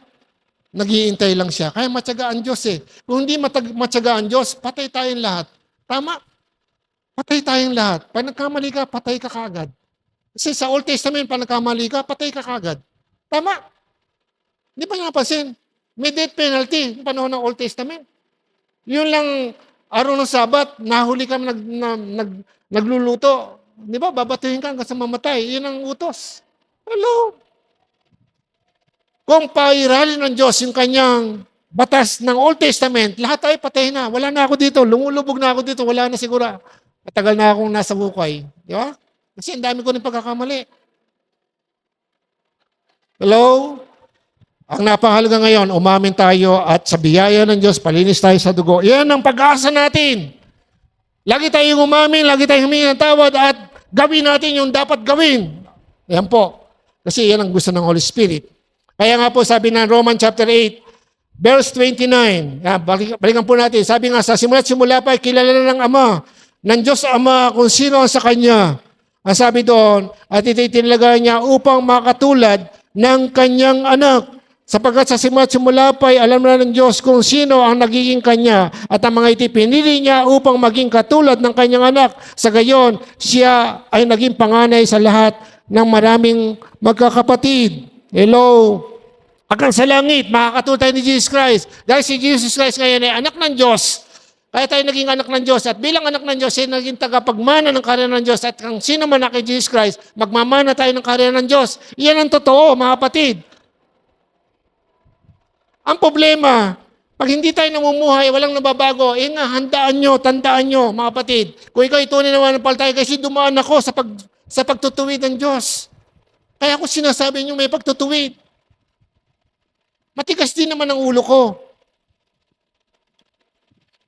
Speaker 2: Nag-iintay lang siya. Kaya matyaga ang Diyos eh. Kung hindi matyaga ang Diyos, patay tayong lahat. Tama. Patay tayong lahat. Pag nagkamali ka, patay ka kaagad. Kasi sa Old Testament, pag nagkamali ka, patay ka kagad. Tama. Hindi ba napansin? May death penalty yung panahon ng Old Testament. Yun lang, araw ng Sabat, nahuli kami nagluluto. Di ba? Babatuhin ka hanggang sa mamatay. Yun ang utos. Hello? Kung pairalin ng Diyos yung kanyang batas ng Old Testament, lahat ay patay na. Wala na ako dito. Lumulubog na ako dito. Wala na siguro. Matagal na akong nasa bukay. Di ba? Kasi ang dami ko ng pagkakamali. Hello? Ang napakahalaga ngayon, umamin tayo at sa biyaya ng Diyos, palinis tayo sa dugo. Yan ang pag-asa natin. Lagi tayong umamin, lagi tayong humingi ng tawad at gawin natin yung dapat gawin. Yan po. Kasi yan ang gusto ng Holy Spirit. Kaya nga po sabi ng Romans chapter 8, verse 29. Balikan po natin. Sabi nga, sa simula pa, kilala na ng Ama, ng Diyos Ama kung sino ang sa Kanya. Ang sabi doon, at ititinalaga niya upang makatulad ng Kanyang anak. Sapagkat sa simula pa ay alam na ng Diyos kung sino ang nagiging Kanya at ang mga iti pinili niya upang maging katulad ng Kanyang anak. Sa gayon, siya ay naging panganay sa lahat ng maraming magkakapatid. Hello? Hanggang sa langit, makakatulad tayo ni Jesus Christ. Dahil si Jesus Christ ngayon ay anak ng Diyos. Kaya tayo naging anak ng Diyos. At bilang anak ng Diyos, ay naging tagapagmana ng karya ng Diyos. At kung sino man kay Jesus Christ, magmamana tayo ng karya ng Diyos. Iyan ang totoo, mga kapatid. Ang problema, pag hindi tayo namumuhay, walang nababago, handaan nyo, tandaan nyo, mga kapatid. Kung ikaw itunay na mananampalataya, kasi dumaan ako sa pagtutuwid ng Diyos. Kaya ako sinasabi nyo, may pagtutuwid. Matigas din naman ang ulo ko.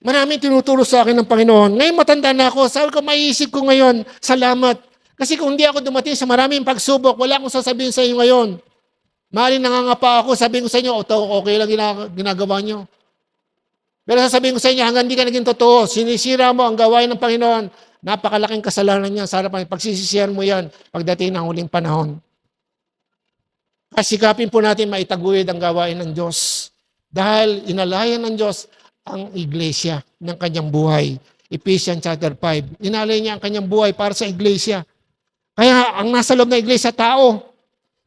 Speaker 2: Maraming tinuturo sa akin ng Panginoon. Ngayon matanda na ako, sabi ko, maiisip ko ngayon, salamat. Kasi kung hindi ako dumating sa maraming pagsubok, wala akong sasabihin sa inyo ngayon. Maaaring nangangapa ako, sabihin ko sa inyo, okay lang ginagawa nyo. Pero sasabihin ko sa inyo, hanggang hindi ka naging totoo, sinisira mo ang gawain ng Panginoon, napakalaking kasalanan niya sa harapan. Pagsisisihan mo yan pagdating ng huling panahon. Kasikapin po natin maitaguyod ang gawain ng Diyos. Dahil inalayan ng Diyos ang iglesia ng kanyang buhay. Ephesians chapter 5. Inalay niya ang kanyang buhay para sa iglesia. Kaya ang nasa loob ng iglesia, tao.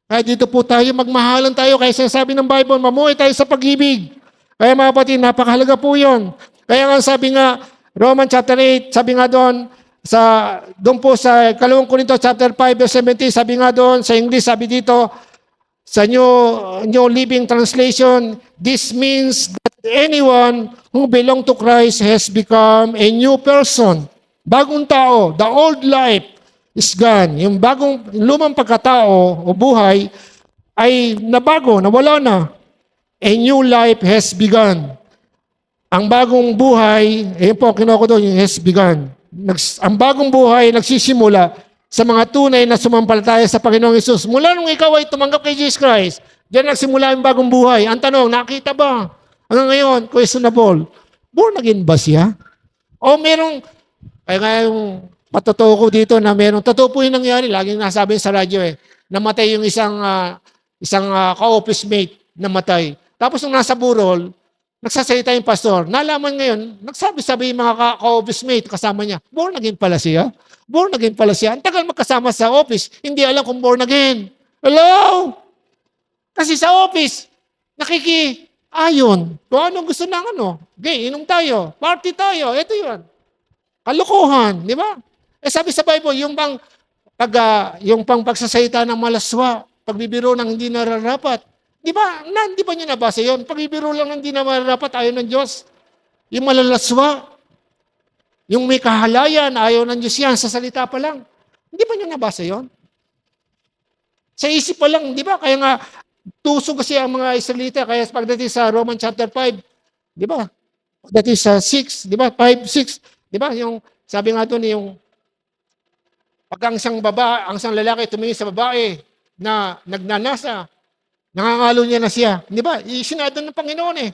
Speaker 2: Kaya dito po tayo, magmahalan tayo. Kaya sinasabi ng Bible, mamuhay tayo sa pag-ibig. Kaya mga kapatid, napakahalaga po yun. Kaya nga sabi nga, Romans chapter 8, sabi nga doon po sa 2 Corinto chapter 5 verse 17, sabi nga doon, sa English, sabi dito, sa New Living Translation, this means that anyone who belong to Christ has become a new person. Bagong tao, the old life is gone. Yung lumang pagkatao o buhay ay nabago, nawala na. A new life has begun. Ang bagong buhay, po, kinuha ko doon, yung has begun. Ang bagong buhay nagsisimula sa mga tunay na sumampalataya sa Panginoong Hesus. Mula nung ikaw ay tumanggap kay Jesus Christ, diyan nagsimula yung bagong buhay. Ang tanong, nakita ba? Hanggang ngayon, questionable. Born again ba siya? O merong, kaya nga yung patotoo ko dito na merong, totoo po yung nangyari, laging nasabi sa radyo namatay yung isang ka-office mate, namatay. Tapos nung nasa burol, nagsasalita yung pastor. Nalaman ngayon, nagsabi-sabi yung mga ka-office mate kasama niya, born again pala siya. Born again pala siya. Ang tagal magkasama sa office, hindi alam kung born again. Hello? Kasi sa office, nakikiayon. Kung anong gusto ng okay, inom tayo, party tayo, ito yun. Kalokohan, di ba? Sabi sa Bible, yung pang pagsasayita ng malaswa, pagbibiro ng hindi nararapat, di ba? Hindi ba niyo nabasa yun? Pagbibiro lang ng hindi nararapat, ayaw ng Diyos. Yung malalaswa, yung may kahalayan, ayaw ng Diyos yan, sa salita pa lang. Hindi ba niyo nabasa yun? Sa isip pa lang, di ba? Kaya nga, tuso kasi ang mga Israelita, kaya pagdating sa Romans chapter 5, di ba? Pagdating sa 6, di ba? 5, 6, di ba? Yung, sabi nga doon, yung pag ang isang lalaki tumingin sa babae na nagnanasa, nangangalo niya na siya. Di ba? Isinado ng Panginoon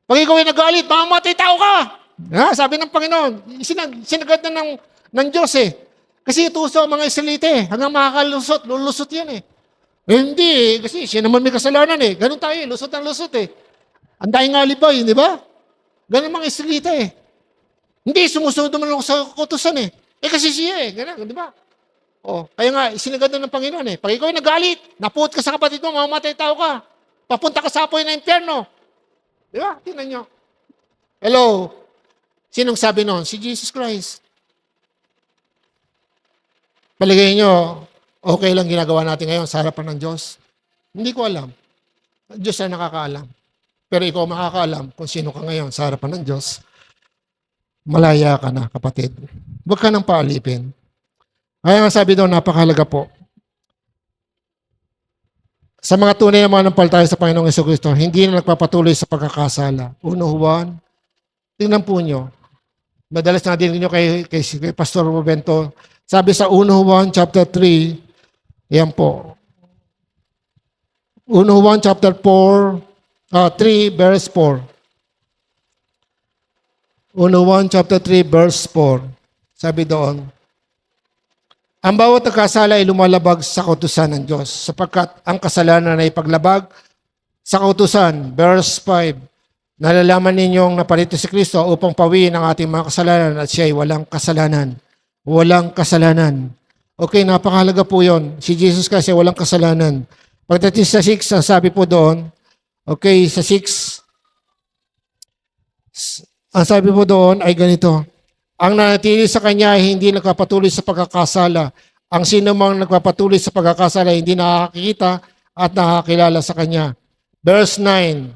Speaker 2: Pag ikaw ay nagalit, mamamatay tao ka! Sabi ng Panginoon, sinagad na ng Diyos Kasi ituso ang mga Israelita hanggang makakalusot, lulusot yan hindi kasi siya naman may kasalanan Ganun tayo, lusot ang lusot Ang daing alibay, di ba? Ganun mga Israelita Hindi, sumusunod naman ako sa kutusan kasi siya ganun, di ba? Oh, kaya nga, isinagad na ng Panginoon eh. Pag ikaw ay nagalit, napuot ka sa kapatid mo, mamamatay tao ka. Papunta ka sa apoy na impyerno. Di ba? Tingnan nyo. Hello? Sinong sabi noon? Si Jesus Christ. Paligay nyo, okay lang ginagawa natin ngayon sa harapan ng Diyos? Hindi ko alam. Diyos na nakakaalam. Pero ikaw makakaalam kung sino ka ngayon sa harapan ng Diyos. Malaya ka na, kapatid. Huwag ka nang paalipin. Kaya nga sabi daw, napakahalaga po. Sa mga tunay na mga nampaltayo sa Panginoong Jesucristo, hindi na nagpapatuloy sa pagkakasala. 1 Juan, tingnan po nyo. Madalas na din nyo kay Pastor Rubento. Sabi sa 1 Juan chapter 3, yan po. 1 Juan chapter 3 verse 4. 1 Juan chapter 3 verse 4. Sabi doon, ang bawat nagkasala ay lumalabag sa kautusan ng Diyos, sapagkat ang kasalanan ay paglabag sa kautusan. Verse 5, nalalaman ninyong naparito si Kristo upang pawiin ang ating mga kasalanan at siya ay walang kasalanan. Walang kasalanan. Okay, napakahalaga po yon. Si Jesus kasi walang kasalanan. Pagdating sa 6, ang sabi po doon, okay, sa 6, ang sabi po doon ay ganito, ang nanatili sa kanya ay hindi nagpapatuloy sa pagkakasala. Ang sino mang nagpapatuloy sa pagkakasala ay hindi nakakita at nakakilala sa kanya. Verse 9,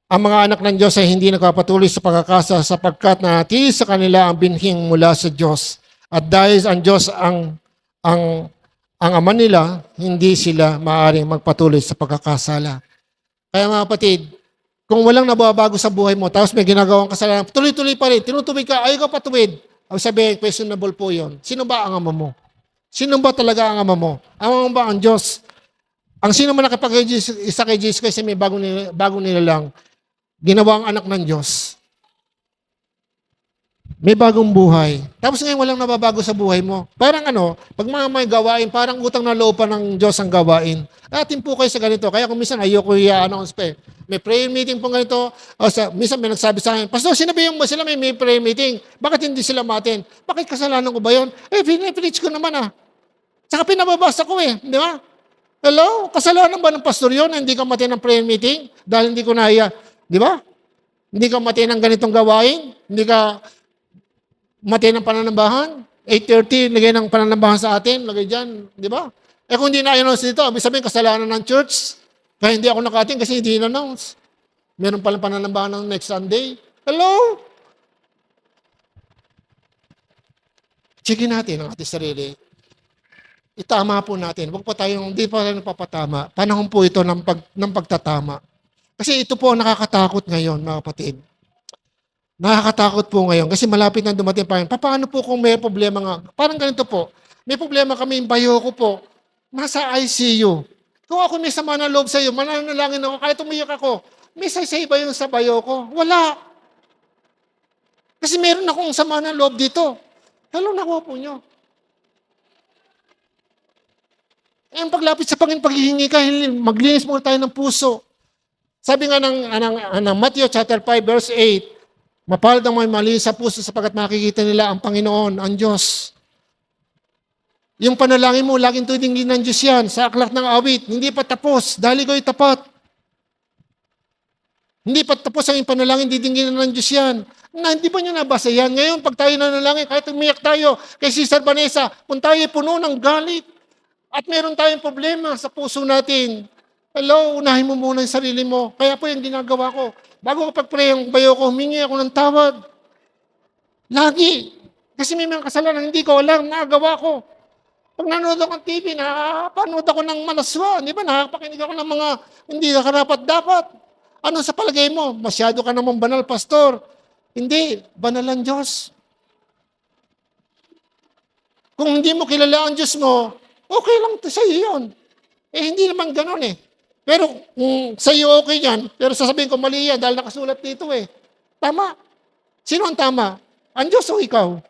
Speaker 2: ang mga anak ng Diyos ay hindi nagpapatuloy sa pagkakasala sapagkat nanatili sa kanila ang binhing mula sa Diyos. At dahil ang Diyos ang ama nila, hindi sila maaaring magpatuloy sa pagkakasala. Kaya mga kapatid, kung walang nababago sa buhay mo, tapos may ginagawang kasalanan, tuloy-tuloy pa rin, tinutubig ka, ayaw ka patuwid. Ang sabihin, questionable po yun. Sino ba ang ama mo? Sino ba talaga ang ama mo? Ang ama mo ba ang Diyos? Ang sino man nakipag-isa kay Jesus kasi may bagong nilalang, ginawang anak ng Diyos. May bagong buhay. Tapos ngayon walang nababago sa buhay mo. Parang pag mga may gawain, parang utang na loob pa ng Diyos ang gawain. Atin po kayo sa ganito. Kaya kung minsan ayoko i-announce pa eh. May prayer meeting po ganito. Minsan may nagsabi sa akin, Pastor, sinabihan mo sila may prayer meeting. Bakit hindi sila matin? Bakit kasalanan ko ba yun? Pinipreach ko naman Saka pinababasa ko Di ba? Hello? Kasalanan ba ng pastor yun na hindi ka matin ng prayer meeting? Dahil hindi ko nahiya. Di ba? Hindi ka matin ng ganitong gawain? Hindi ka matin ng pananambahan? 8:30, lagay ng pananambahan sa atin. Lagay dyan. Di ba? Kung hindi na-announce dito, sabihin kasalanan ng church. Kaya hindi ako nakating kasi hindi in-announce. Meron palang pananambahan ng next Sunday. Hello? Checkin natin ang ating sarili. Itama po natin. Huwag pa tayong, hindi pa tayo napapatama. Panahon po ito ng pagtatama. Kasi ito po ang nakakatakot ngayon, mga kapatid. Nakakatakot po ngayon kasi malapit na dumating pa rin. Paano po kung may problema nga? Parang ganito po. May problema kami, yung bayo ko po. Nasa ICU. Kung ako may sama na loob sa iyo, mananalangin ako, kahit umiyak ako, may say ba yung sa bayo ko? Wala. Kasi meron akong sama na loob dito. Hello, nakuha po nyo. Ang paglapit sa Panginoon, paghihingi ka, maglinis muna tayo ng puso. Sabi nga ng Matthew chapter 5 verse 8, mapalad ang mga malinis sa puso sapagkat makikita nila ang Panginoon, ang Diyos. Yung panalangin mo, laging tudingin ng Diyos yan. Sa aklat ng awit, hindi pa tapos, dahil ikaw ay tapat. Hindi pa tapos ang iyong panalangin, didingin ng Diyos yan. Hindi ba nyo nabasa yan? Ngayon, pag tayo nanalangin, kahit umiyak tayo kay Sister Vanessa, kung tayo puno ng galit, at meron tayong problema sa puso natin, hello, unahin mo muna yung sarili mo. Kaya po yung ginagawa ko. Bago ko pag-pray ang bayo ko, humingi ako ng tawad. Lagi. Kasi may mga kasalanan, hindi ko alam, nagawa ko. Pag nanonood ako ng TV, nakapanood ako ng malaswa. Di ba? Nakapakinig ako ng mga hindi nakarapat-dapat. Ano sa palagay mo? Masyado ka namang banal, pastor. Hindi. Banal ang Diyos. Kung hindi mo kilala ang Diyos mo, okay lang sa iyo yun. Hindi naman ganun Pero kung sa iyo okay yan, pero sasabihin ko mali yan dahil nakasulat dito Tama. Sino ang tama? Ang Diyos o ikaw?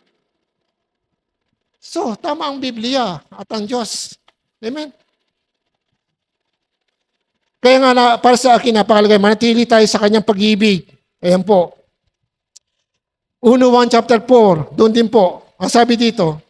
Speaker 2: So, tama ang Biblia at ang Diyos. Amen? Kaya nga, para sa akin, napakalagay, manatili tayo sa kanyang pag-ibig. Ayan po. 1 Juan chapter 4, doon din po. Ang sabi dito,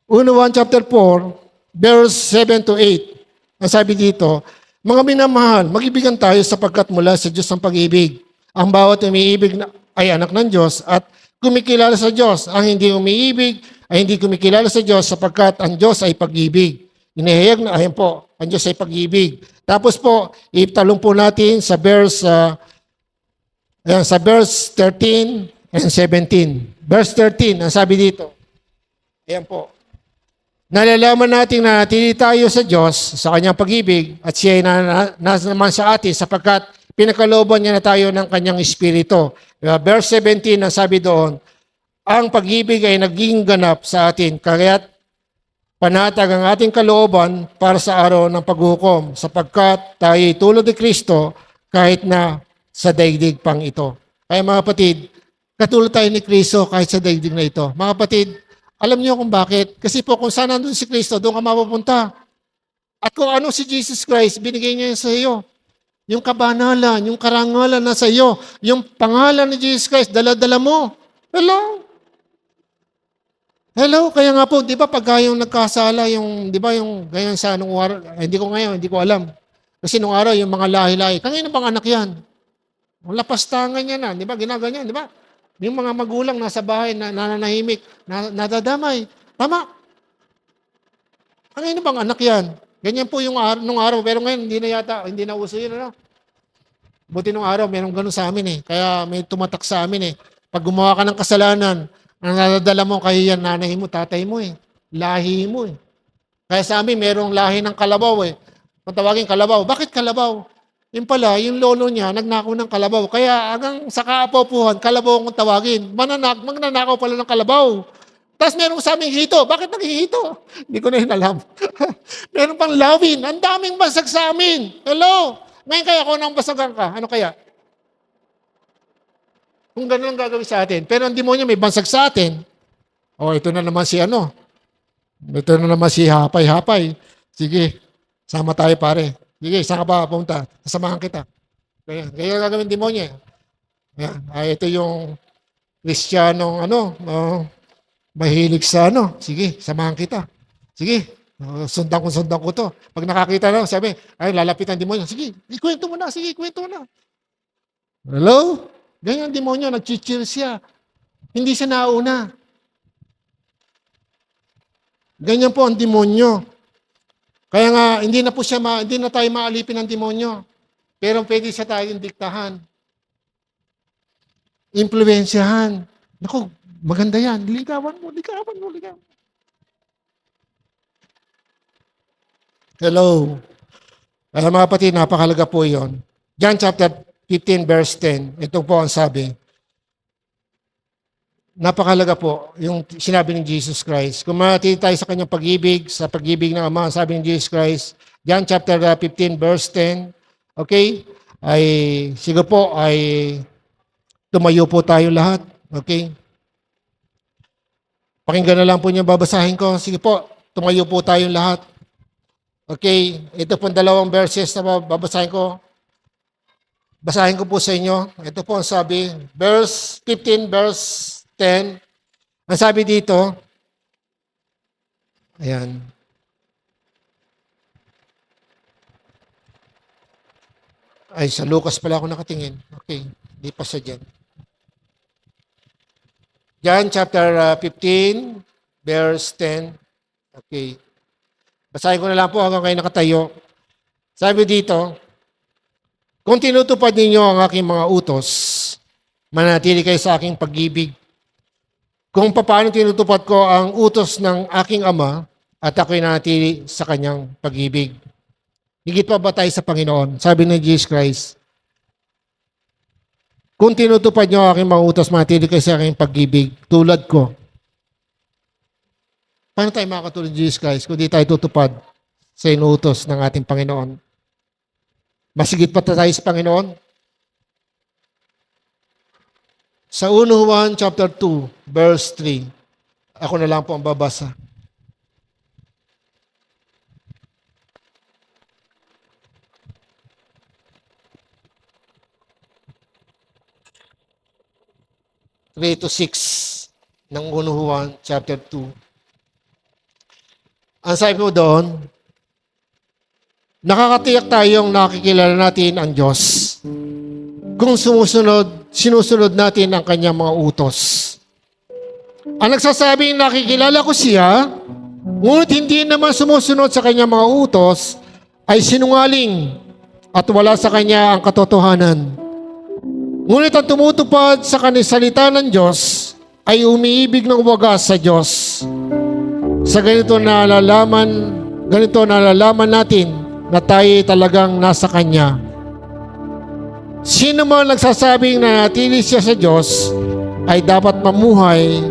Speaker 2: 1 chapter 4, verse 7 to 8. Ang sabi dito, mga minamahal, mag-ibigan tayo sapagkat mula sa Diyos ang pag-ibig. Ang bawat umiibig ay anak ng Diyos at kumikilala sa Diyos. Ang hindi umiibig ay hindi kumikilala sa Diyos sapagkat ang Diyos ay pag-ibig. Inihayag na, ayun po, ang Diyos ay pag-ibig. Tapos po, italong po natin sa verse 13 and 17. Verse 13, ang sabi dito, ayan po, nalalaman natin na natili tayo sa Diyos, sa kanyang pag-ibig, at siya ay nasa naman sa atin sapagkat pinakaloban niya na tayo ng kanyang espiritu. Verse 17, ang sabi doon, ang pag-ibig ay naging ganap sa atin, kaya't panatag ang ating kalooban para sa araw ng paghukom, sapagkat tayo ay tulad ni Kristo kahit na sa daigdig pang ito. Kaya mga kapatid, katulad tayo ni Kristo kahit sa daigdig na ito. Mga kapatid, alam niyo kung bakit? Kasi po kung saan nandun si Kristo, doon ka mapupunta. At kung ano si Jesus Christ, binigay niya sa iyo. Yung kabanalan, yung karangalan na sa iyo. Yung pangalan ni Jesus Christ, dala-dala mo. Hello? Hello? Kaya nga po, di ba pag yung nagkasala, yung, di ba yung ganyan sa nung araw, hindi ko alam. Kasi nung araw, yung mga lahi-lahi, kanina bang anak yan? Lapastangan niya na, di ba? Ginaganyan, di ba? Yung mga magulang nasa bahay na nananahimik, nadadamay. Tama. Ano bang anak yan? Ganyan po yung nung araw, pero ngayon hindi na uso yun. Ano? Buti nung araw, merong ganun sa amin eh. Kaya may tumatak sa amin eh. Pag gumawa ka ng kasalanan, ang nadadala mo kay yan, nanay mo, tatay mo eh. Lahi mo eh. Kaya sa amin, merong lahi ng kalabaw eh. Kung tawagin kalabaw, bakit kalabaw? Yung pala, yung lolo niya, nagnakaw ng kalabaw. Kaya hanggang sa kaapopuhan, kalabaw ang tawagin. Magnanakaw pala ng kalabaw. Tapos meron sa aming hito. Bakit naghihito? Hindi ko na yun alam. Meron pang lawin. Ang daming basag sa amin. Hello? Ngayon kaya kung nang basagan ka, ano kaya? Kung gano'n ang gagawin sa atin. Pero ang demonyo may basag sa atin. Ito na naman si ano. Ito na naman si Hapay-Hapay. Sige, sama tayo pare. Sige, saan ka ba pumunta? Sasamahan kita. Kaya gagawin demonyo. Ito yung Kristiyanong mahilig sa Sige, samahan kita. Sige, sundan ko to. Pag nakakita na, sabi, lalapit ang demonyo. Sige, ikwento mo na. Sige, ikwento mo na. Hello? Ganyan ang demonyo, nag-cheer siya. Hindi siya nauna. Ganyan po ang demonyo. Kaya nga, hindi na tayo maalipin ng demonyo. Pero pwede siya tayong diktahan. Impluwensyahan. Naku, maganda yan. Ligawan mo. Hello. Mga kapatid, napakalaga po yon. John chapter 15 verse 10. Ito po ang sabi. Napakalaga po yung sinabi ng Jesus Christ. Kung matiti tayo sa kanyang pag-ibig, sa pag-ibig ng Ama, sabi ng Jesus Christ, John chapter 15 verse 10, okay, siguro po ay tumayo po tayo lahat, okay? Pakinggan na lang po niyo, babasahin ko. Sige po, tumayo po tayong lahat. Okay, ito po dalawang verses na babasahin ko. Basahin ko po sa inyo. Ito po ang sabi, verse 15, verse 10. Ang sabi dito, ayan. Sa Lucas pala ako nakatingin. Okay, di pa sa dyan. John chapter 15, verse 10. Okay. Basahin ko na lang po hanggang kayo nakatayo. Sabi dito, kung tinutupad ninyo ang aking mga utos, manatili kayo sa aking pag-ibig. Kung paano tinutupad ko ang utos ng aking Ama at ako'y nanatili sa kanyang pag-ibig. Higit pa ba tayo sa Panginoon? Sabi ng Jesus Christ, kung tinutupad niyo ang aking mga utos, manatili kayo sa aking pag-ibig, tulad ko. Paano tayo makakatulad ng Jesus Christ kung di tayo tutupad sa inuutos ng ating Panginoon? Masigit pa tayo sa Panginoon? Sa 1 Juan chapter 2, verse 3, ako na lang po ang babasa. (3-6) ng 1 Juan chapter 2. Ang sabi po doon, nakakatiyak tayong nakikilala natin ang Diyos kung sinusunod natin ang kanyang mga utos. Ang nagsasabing nakikilala ko siya, ngunit hindi naman sumusunod sa kanyang mga utos, ay sinungaling at wala sa kanya ang katotohanan. Ngunit ang tumutupad sa salita ng Diyos ay umiibig ng wagas sa Diyos. Sa ganito nalalaman natin na tayo talagang nasa Kanya. Sino man nagsasabing na natili siya sa Diyos ay dapat mamuhay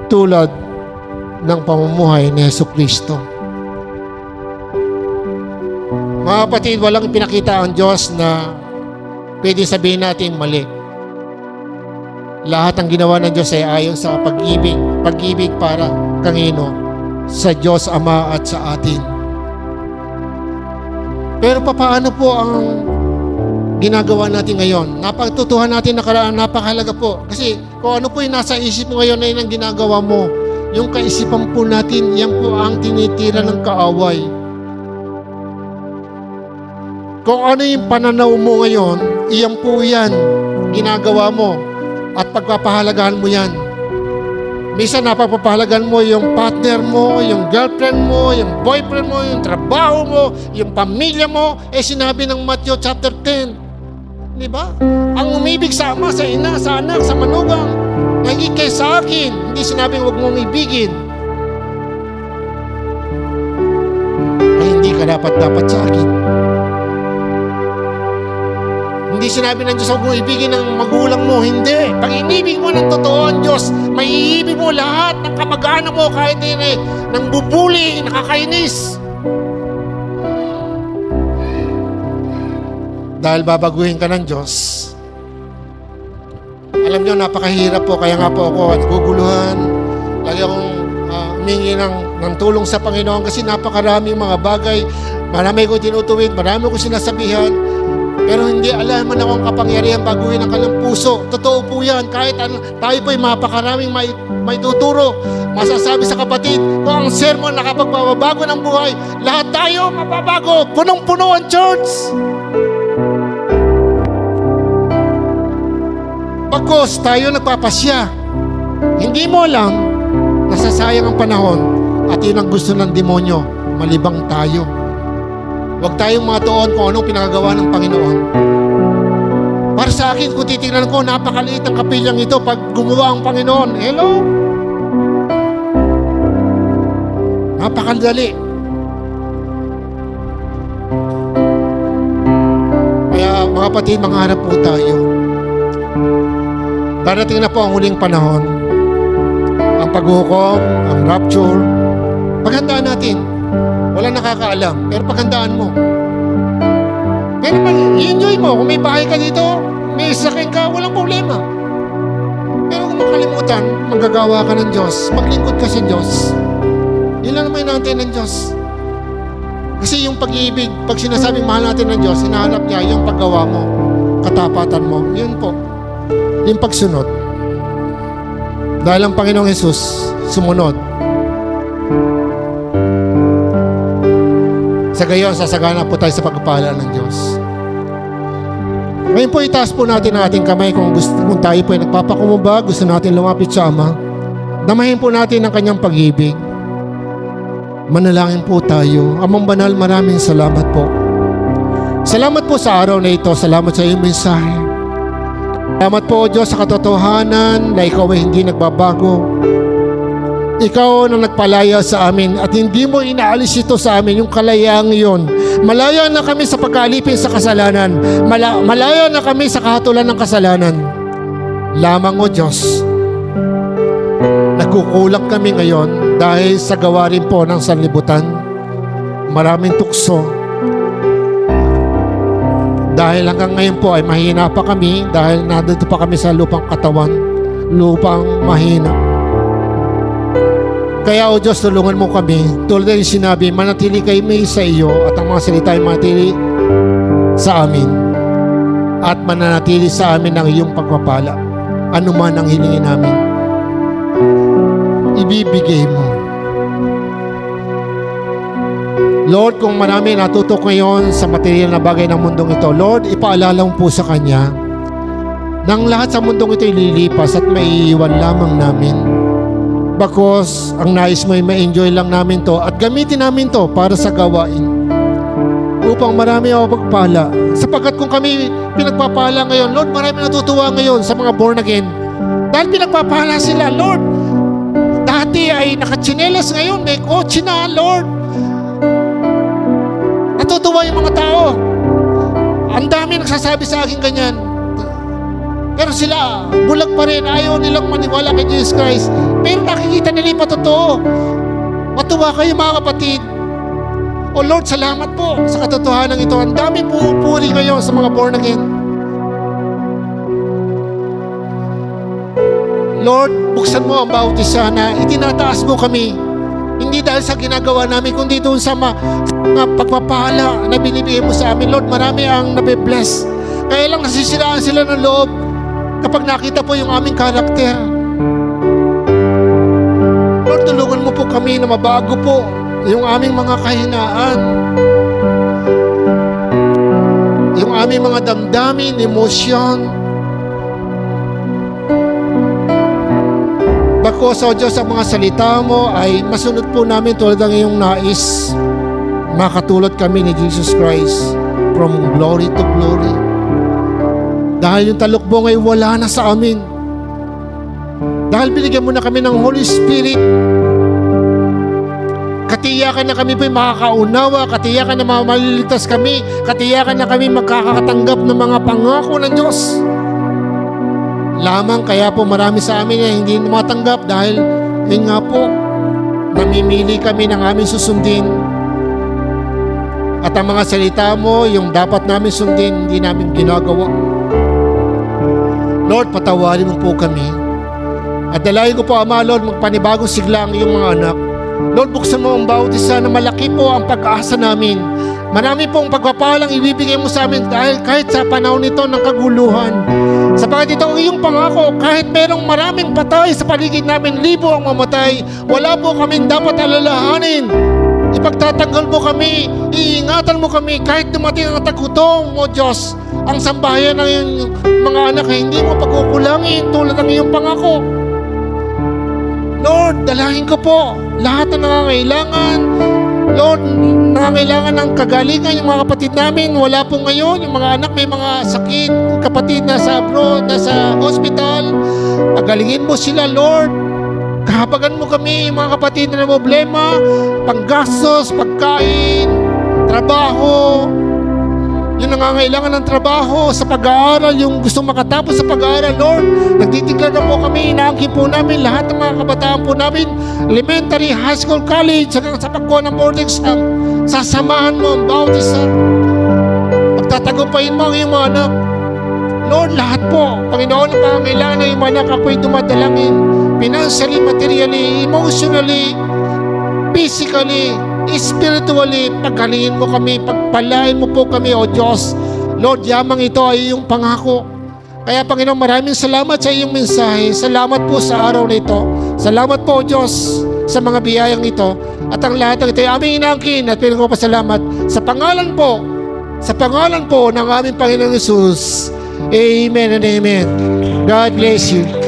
Speaker 2: tulad ng pamumuhay ni Jesucristo. Mga kapatid, walang pinakita ang Diyos na pwede sabihin natin mali. Lahat ng ginawa ng Diyos ay ayon sa pag-ibig para kanino? Sa Diyos Ama at sa atin. Pero paano po ang ginagawa natin ngayon? Napagtutuhan natin nakaraan, napakahalaga po. Kasi kung ano po yung nasa isip mo ngayon ay ang ginagawa mo, yung kaisipan po natin, yan po ang tinitira ng kaaway. Kung ano yung pananaw mo ngayon, iyan po yan, ginagawa mo at pagpapahalagahan mo yan. Minsan napapapahalagan mo yung partner mo, yung girlfriend mo, yung boyfriend mo, yung trabaho mo, yung pamilya mo. Sinabi ng Matthew chapter 10. Di ba? Ang umibig sa ama, sa ina, sa anak, sa manugang, naging kay sa akin. Hindi sinabing huwag mong ibigin. Ay hindi ka dapat sa akin. Hindi sinabi ng Diyos, huwag mong ibigin ng magulang mo. Hindi. Pag inibig mo ng totoo ang Diyos, may iibig mo lahat ng kamag-anak mo kahit nang bubuli, nakakainis. Dahil babaguhin ka ng Diyos. Alam niyo, napakahirap po. Kaya nga po ako naguguluhan. Lagi akong humingi ng tulong sa Panginoon kasi napakaraming mga bagay. Marami ko tinutuwid, marami ko sinasabihan. Pero hindi alam man akong kapangyarihan baguhin ang kanilang puso. Totoo po yan. Kahit tayo po'y mapakaraming may tuturo. Masasabi sa kapatid, kung ang sermon nakapagbabago ng buhay, lahat tayo mababago. Punong-puno ang church. Pagkos tayo nagpapasya. Hindi mo alam, nasasayang ang panahon at yun ang gusto ng demonyo, malibang tayo. Huwag tayong matuon kung anong pinagagawa ng Panginoon. Para sa akin, kung titignan ko, napakaliit ang kapilyang ito pag gumawa ang Panginoon. Hello? Napakadali. Kaya mga kapatid, mangarap po tayo. Darating na po ang huling panahon. Ang paghukom, ang rapture. Paghandaan natin. Walang nakakaalam, pero paghandaan mo. Pero i-enjoy mo. Kung may bahay ka dito, may sakin ka, walang problema. Pero kung makalimutan, manggagawa ka ng Diyos, maglingkod ka sa Diyos. Yun lang naman natin ng Diyos. Kasi yung pag-ibig, pag sinasabing mahal natin ng Diyos, hinahanap niya yung paggawa mo, katapatan mo. Yun po. Yung pagsunod. Dahil ang Panginoong Jesus sumunod. Sa gayon, sasagana po tayo sa pagpapala ng Diyos. Ngayon po, itaas po natin ang ating kamay kung tayo po ay nagpapakumaba, gusto natin lumapit sa Ama. Damahin po natin ang kanyang pag-ibig. Manalangin po tayo. Amang banal, maraming salamat po. Salamat po sa araw na ito. Salamat sa iyong mensahe. Salamat po, O Diyos, sa katotohanan na ikaw ay hindi nagbabago. Ikaw na nagpalaya sa amin at hindi mo inaalis ito sa amin, yung kalayaang iyon. Malaya na kami sa pagkaalipin sa kasalanan. Malaya na kami sa kahatulan ng kasalanan. Lamang, O Diyos, nagkukulang kami ngayon dahil sa gawain po ng sanlibutan. Maraming tukso. Dahil hanggang ngayon po ay mahina pa kami dahil nandito pa kami sa lupang katawan, lupang mahina. Kaya, O Diyos, tulungan mo kami. Tulad na sinabi, manatili kami sa iyo at ang mga salita ay manatili sa amin. At mananatili sa amin ang iyong pagpapala. Ano man ang hilingin namin, ibibigay mo. Lord, kung marami natutok ngayon sa material na bagay ng mundong ito, Lord, ipaalala mo po sa kanya nang lahat sa mundong ito ililipas at maiiwan lamang namin. Because ang nais mo ay ma-enjoy lang namin to at gamitin namin to para sa gawain upang marami ako pagpala. Sapagkat kung kami pinagpapala ngayon, Lord, marami natutuwa ngayon sa mga born again. Dahil pinagpapala sila, Lord. Dati ay nakatsinelas, ngayon may kotse na, Lord. Natutuwa yung mga tao. Ang dami nagsasabi sa akin ganyan. Pero sila, bulag pa rin. Ayaw nilang maniwala kay Jesus Christ. Pero nakikita nila yung patotoo. Matuwa kayo mga kapatid. O Lord, salamat po sa katotohanan ito. Ang dami pupuri ngayon sa mga born again. Lord, buksan mo ang bautisa na itinataas mo kami. Hindi dahil sa ginagawa namin, kundi doon sa mga pagpapala na binibigay mo sa amin. Lord, marami ang nabe-bless. Kaya lang nasisiraan sila ng loob kapag nakita po yung aming karakter. Lord, tulungan mo po kami na mabago po yung aming mga kahinaan, yung aming mga damdamin, emosyon. Bakos, O Diyos, ang mga salita mo ay masunod po namin tulad ng iyong nais. Makatulad kami ni Jesus Christ from glory to glory. Dahil yung talukbong ay wala na sa amin. Dahil binigyan mo na kami ng Holy Spirit, katiyakan na kami po'y makakaunawa, katiyakan na malilitas kami, katiyakan na kami makakatanggap ng mga pangako ng Diyos. Lamang kaya po marami sa amin na hindi matanggap dahil yun nga po, namimili kami ng aming susundin. At ang mga salita mo, yung dapat namin sundin, hindi namin ginagawa. Lord, patawarin mo po kami. At dalayan ko po, Ama, Lord, magpanibagong sigla ang iyong mga anak. Lord, buksan mo ang bawat isa na malaki po ang pag-asa namin. Marami pong pagpapalang ibibigay mo sa amin dahil kahit sa panahon nito ng kaguluhan. Sapagat ito ang iyong pangako, kahit merong maraming patay sa paligid namin, libo ang mamatay, wala po kaming dapat alalahanin. Ipagtatanggol mo kami, iingatan mo kami, kahit dumating ang tagutom mo, Diyos. Ang sambahayan ng iyong mga anak ay hindi mo pagkukulangin tulad ng iyong pangako. Lord, dalahin ko po lahat ng nangangailangan. Lord, nangangailangan ng kagalingan yung mga kapatid namin. Wala po ngayon. Yung mga anak may mga sakit. Kapatid nasa abroad, nasa hospital. Pagalingin mo sila, Lord. Kahabagan mo kami, yung mga kapatid na problema. Panggastos, pagkain, trabaho. Yung nangangailangan ng trabaho, sa pag-aaral, yung gusto makatapos sa pag-aaral, Lord. Nagtitigla na po kami, inaangkin po namin lahat ng mga kabataan po namin, elementary, high school, college, hanggang sa pagkuha ng board exam. Sasamahan mo ang bawat isa. Pagtatagumpayin mo ang iyong mga anak. Lord, lahat po, Panginoon, ang pangangailangan ng iyong mga anak, ako'y dumadalangin. Financially, materially, emotionally, physically, spiritually, paghalingin mo kami, pagpalain mo po kami, O Diyos. Lord, yamang ito ay iyong pangako. Kaya Panginoon, maraming salamat sa iyong mensahe. Salamat po sa araw na ito. Salamat po, O Diyos, sa mga biyayang ito. At ang lahat ng ito ay aming inaangkin at pinagpapasalamat sa pangalan po ng aming Panginoong Hesus. Amen and amen. God bless you.